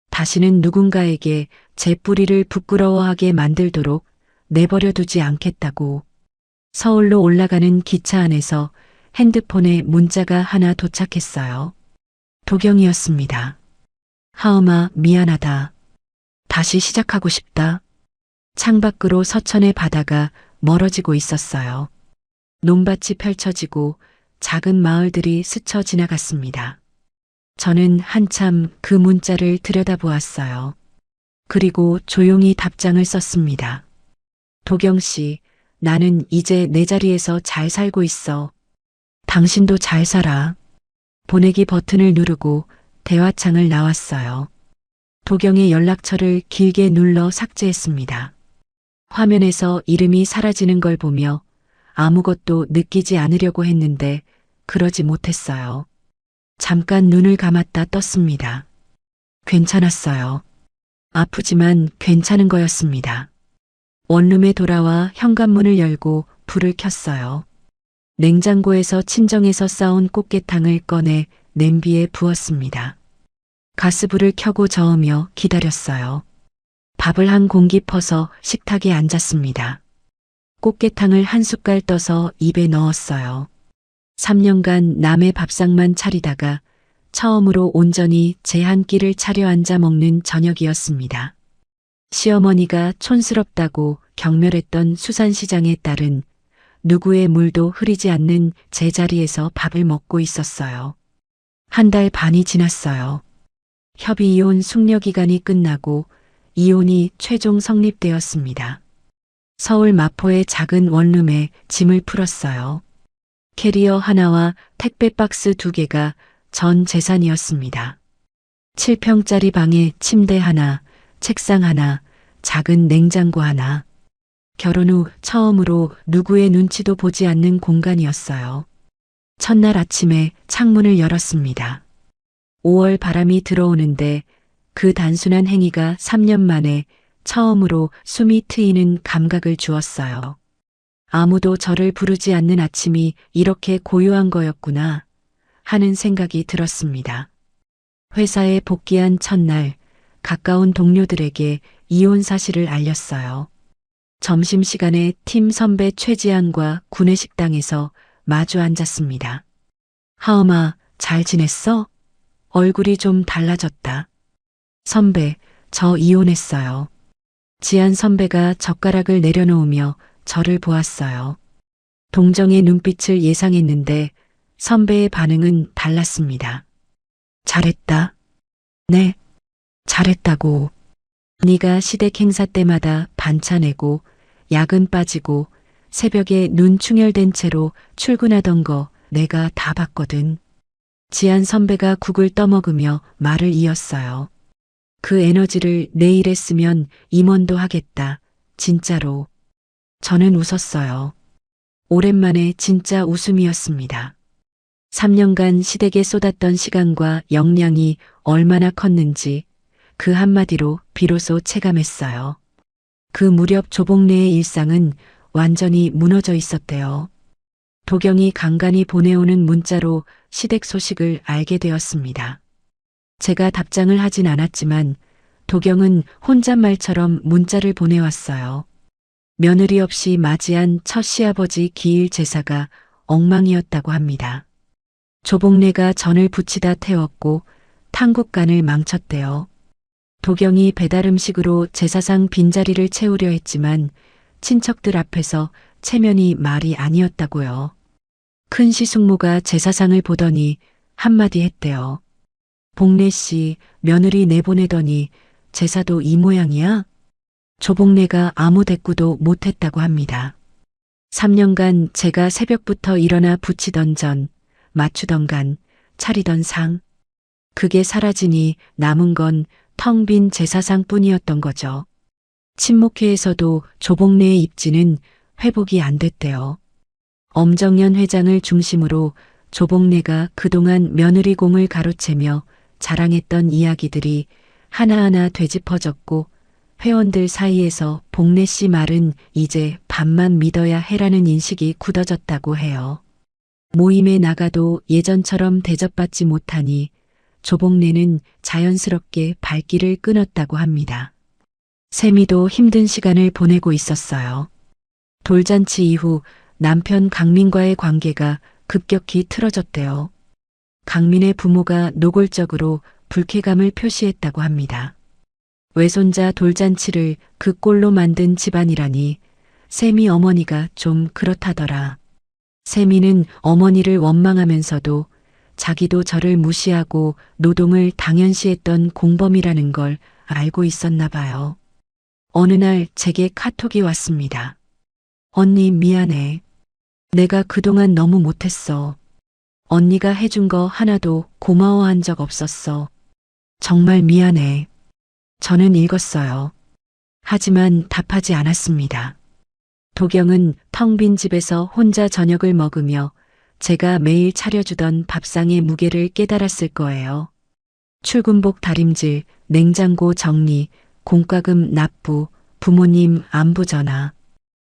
다시는 누군가에게 제 뿌리를 부끄러워하게 만들도록 내버려 두지 않겠다고. 서울로 올라가는 기차 안에서 핸드폰에 문자가 하나 도착했어요. 도경이었습니다. 하엄아, 미안하다. 다시 시작하고 싶다. 창밖으로 서천의 바다가 멀어지고 있었어요. 논밭이 펼쳐지고 작은 마을들이 스쳐 지나갔습니다. 저는 한참 그 문자를 들여다보았어요. 그리고 조용히 답장을 썼습니다. 도경 씨, 나는 이제 내 자리에서 잘 살고 있어. 당신도 잘 살아. 보내기 버튼을 누르고 대화창을 나왔어요. 도경의 연락처를 길게 눌러 삭제했습니다. 화면에서 이름이 사라지는 걸 보며 아무것도 느끼지 않으려고 했는데 그러지 못했어요. 잠깐 눈을 감았다 떴습니다. 괜찮았어요. 아프지만 괜찮은 거였습니다. 원룸에 돌아와 현관문을 열고 불을 켰어요. 냉장고에서 친정에서 싸온 꽃게탕을 꺼내 냄비에 부었습니다. 가스불을 켜고 저으며 기다렸어요. 밥을 한 공기 퍼서 식탁에 앉았습니다. 꽃게탕을 한 숟갈 떠서 입에 넣었어요. 3년간 남의 밥상만 차리다가 처음으로 온전히 제 한 끼를 차려 앉아 먹는 저녁이었습니다. 시어머니가 촌스럽다고 경멸했던 수산시장의 딸은 누구의 물도 흐리지 않는 제자리에서 밥을 먹고 있었어요. 한 달 반이 지났어요. 협의이혼 숙려기간이 끝나고 이혼이 최종 성립되었습니다. 서울 마포의 작은 원룸에 짐을 풀었어요. 캐리어 하나와 택배 박스 2개가 전 재산이었습니다. 7평짜리 방에 침대 하나, 책상 하나, 작은 냉장고 하나. 결혼 후 처음으로 누구의 눈치도 보지 않는 공간이었어요. 첫날 아침에 창문을 열었습니다. 5월 바람이 들어오는데 그 단순한 행위가 3년 만에 처음으로 숨이 트이는 감각을 주었어요. 아무도 저를 부르지 않는 아침이 이렇게 고요한 거였구나 하는 생각이 들었습니다. 회사에 복귀한 첫날 가까운 동료들에게 이혼 사실을 알렸어요. 점심시간에 팀 선배 최지안과 구내식당에서 마주 앉았습니다. 하엄아, 잘 지냈어? 얼굴이 좀 달라졌다. 선배, 저 이혼했어요. 지안 선배가 젓가락을 내려놓으며 저를 보았어요. 동정의 눈빛을 예상했는데 선배의 반응은 달랐습니다. 잘했다. 네, 잘했다고. 네가 시댁 행사 때마다 반차 내고 야근 빠지고 새벽에 눈 충혈된 채로 출근하던 거 내가 다 봤거든. 지안 선배가 국을 떠먹으며 말을 이었어요. 그 에너지를 내 일에 쓰면 임원도 하겠다. 진짜로. 저는 웃었어요. 오랜만에 진짜 웃음이었습니다. 3년간 시댁에 쏟았던 시간과 역량이 얼마나 컸는지 그 한마디로 비로소 체감했어요. 그 무렵 조복래의 일상은 완전히 무너져 있었대요. 도경이 간간히 보내오는 문자로 시댁 소식을 알게 되었습니다. 제가 답장을 하진 않았지만 도경은 혼잣말처럼 문자를 보내왔어요. 며느리 없이 맞이한 첫 시아버지 기일 제사가 엉망이었다고 합니다. 조복래가 전을 부치다 태웠고 탕국간을 망쳤대요. 도경이 배달 음식으로 제사상 빈자리를 채우려 했지만 친척들 앞에서 체면이 말이 아니었다고요. 큰 시숙모가 제사상을 보더니 한마디 했대요. 복래 씨, 며느리 내보내더니 제사도 이 모양이야? 조복래가 아무 대꾸도 못했다고 합니다. 3년간 제가 새벽부터 일어나 부치던 전, 맞추던 간, 차리던 상. 그게 사라지니 남은 건 텅 빈 제사상뿐이었던 거죠. 친목회에서도 조복래의 입지는 회복이 안 됐대요. 엄정연 회장을 중심으로 조복래가 그동안 며느리공을 가로채며 자랑했던 이야기들이 하나하나 되짚어졌고 회원들 사이에서 복래 씨 말은 이제 밥만 믿어야 해라는 인식이 굳어졌다고 해요. 모임에 나가도 예전처럼 대접받지 못하니 조복래는 자연스럽게 발길을 끊었다고 합니다. 세미도 힘든 시간을 보내고 있었어요. 돌잔치 이후 남편 강민과의 관계가 급격히 틀어졌대요. 강민의 부모가 노골적으로 불쾌감을 표시했다고 합니다. 외손자 돌잔치를 그 꼴로 만든 집안이라니 세미 어머니가 좀 그렇다더라. 세미는 어머니를 원망하면서도 자기도 저를 무시하고 노동을 당연시했던 공범이라는 걸 알고 있었나 봐요. 어느 날 제게 카톡이 왔습니다. 언니 미안해. 내가 그동안 너무 못했어. 언니가 해준 거 하나도 고마워한 적 없었어. 정말 미안해. 저는 읽었어요. 하지만 답하지 않았습니다. 도경은 텅 빈 집에서 혼자 저녁을 먹으며 제가 매일 차려주던 밥상의 무게를 깨달았을 거예요. 출근복 다림질, 냉장고 정리, 공과금 납부, 부모님 안부 전화.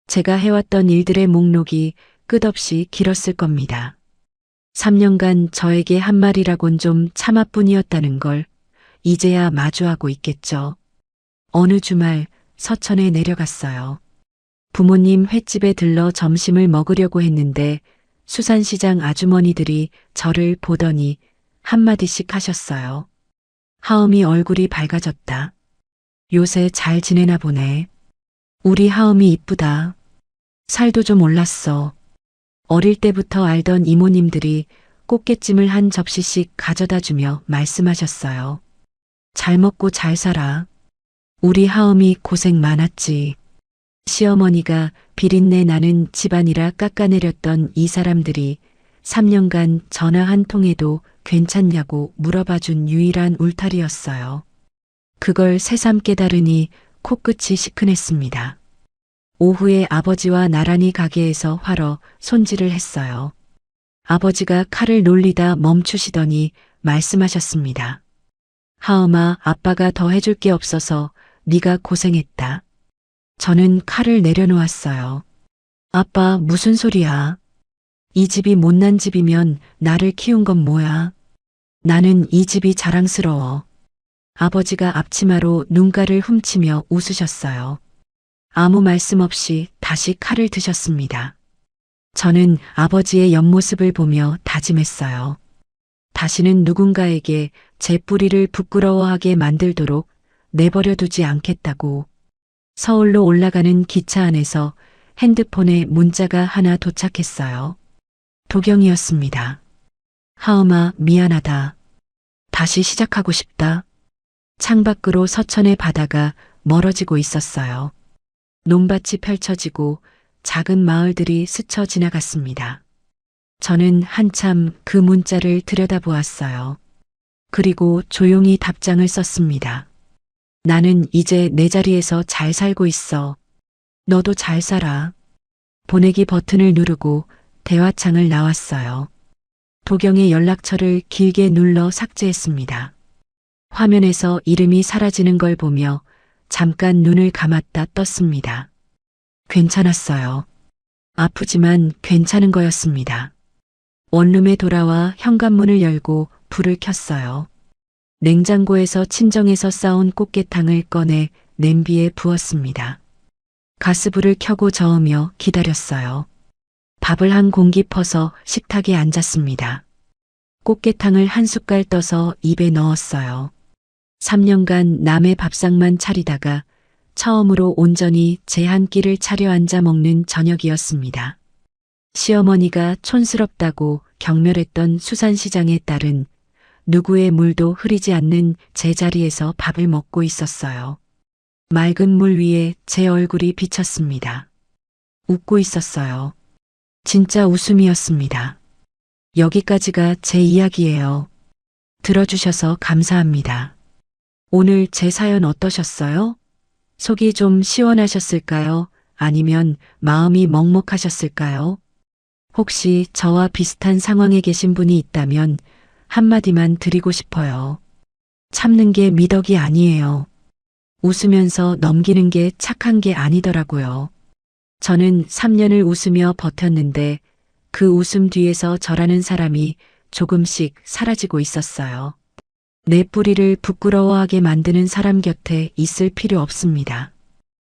제가 해왔던 일들의 목록이 끝없이 길었을 겁니다. 3년간 저에게 한 말이라곤 좀 참아뿐이었다는 걸 이제야 마주하고 있겠죠. 어느 주말 서천에 내려갔어요. 부모님 횟집에 들러 점심을 먹으려고 했는데 수산시장 아주머니들이 저를 보더니 한마디씩 하셨어요. 하음이 얼굴이 밝아졌다. 요새 잘 지내나 보네. 우리 하음이 이쁘다. 살도 좀 올랐어. 어릴 때부터 알던 이모님들이 꽃게찜을 한 접시씩 가져다 주며 말씀하셨어요. 잘 먹고 잘 살아. 우리 하음이 고생 많았지. 시어머니가 비린내 나는 집안이라 깎아내렸던 이 사람들이 3년간 전화 한 통에도 괜찮냐고 물어봐준 유일한 울타리였어요. 그걸 새삼 깨달으니 코끝이 시큰했습니다. 오후에 아버지와 나란히 가게에서 화러 손질을 했어요. 아버지가 칼을 놀리다 멈추시더니 말씀하셨습니다. 하음아, 아빠가 더 해줄 게 없어서 네가 고생했다. 저는 칼을 내려놓았어요. 아빠, 무슨 소리야? 이 집이 못난 집이면 나를 키운 건 뭐야? 나는 이 집이 자랑스러워. 아버지가 앞치마로 눈가를 훔치며 웃으셨어요. 아무 말씀 없이 다시 칼을 드셨습니다. 저는 아버지의 옆모습을 보며 다짐했어요. 다시는 누군가에게 제 뿌리를 부끄러워하게 만들도록 내버려 두지 않겠다고. 서울로 올라가는 기차 안에서 핸드폰에 문자가 하나 도착했어요. 도경이었습니다. 하음아, 미안하다. 다시 시작하고 싶다. 창밖으로 서천의 바다가 멀어지고 있었어요. 논밭이 펼쳐지고 작은 마을들이 스쳐 지나갔습니다. 저는 한참 그 문자를 들여다보았어요. 그리고 조용히 답장을 썼습니다. 나는 이제 내 자리에서 잘 살고 있어. 너도 잘 살아. 보내기 버튼을 누르고 대화창을 나왔어요. 도경의 연락처를 길게 눌러 삭제했습니다. 화면에서 이름이 사라지는 걸 보며 잠깐 눈을 감았다 떴습니다. 괜찮았어요. 아프지만 괜찮은 거였습니다. 원룸에 돌아와 현관문을 열고 불을 켰어요. 냉장고에서 친정에서 싸온 꽃게탕을 꺼내 냄비에 부었습니다. 가스불을 켜고 저으며 기다렸어요. 밥을 한 공기 퍼서 식탁에 앉았습니다. 꽃게탕을 한 숟갈 떠서 입에 넣었어요. 3년간 남의 밥상만 차리다가 처음으로 온전히 제 한 끼를 차려 앉아 먹는 저녁이었습니다. 시어머니가 촌스럽다고 경멸했던 수산시장의 딸은 누구의 물도 흐리지 않는 제자리에서 밥을 먹고 있었어요. 맑은 물 위에 제 얼굴이 비쳤습니다. 웃고 있었어요. 진짜 웃음이었습니다. 여기까지가 제 이야기예요. 들어주셔서 감사합니다. 오늘 제 사연 어떠셨어요? 속이 좀 시원하셨을까요? 아니면 마음이 먹먹하셨을까요? 혹시 저와 비슷한 상황에 계신 분이 있다면 한마디만 드리고 싶어요. 참는 게 미덕이 아니에요. 웃으면서 넘기는 게 착한 게 아니더라고요. 저는 3년을 웃으며 버텼는데 그 웃음 뒤에서 저라는 사람이 조금씩 사라지고 있었어요. 내 뿌리를 부끄러워하게 만드는 사람 곁에 있을 필요 없습니다.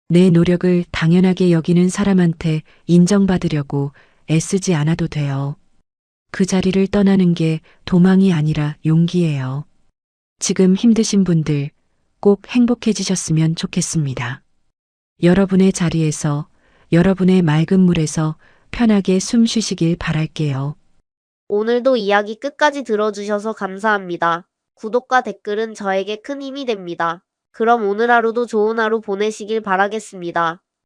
내 노력을 당연하게 여기는 사람한테 인정받으려고 애쓰지 않아도 돼요. 그 자리를 떠나는 게 도망이 아니라 용기예요. 지금 힘드신 분들 꼭 행복해지셨으면 좋겠습니다. 여러분의 자리에서, 여러분의 맑은 물에서 편하게 숨 쉬시길 바랄게요. 오늘도 이야기 끝까지 들어주셔서 감사합니다. 구독과 댓글은 저에게 큰 힘이 됩니다. 그럼 오늘 하루도 좋은 하루 보내시길 바라겠습니다.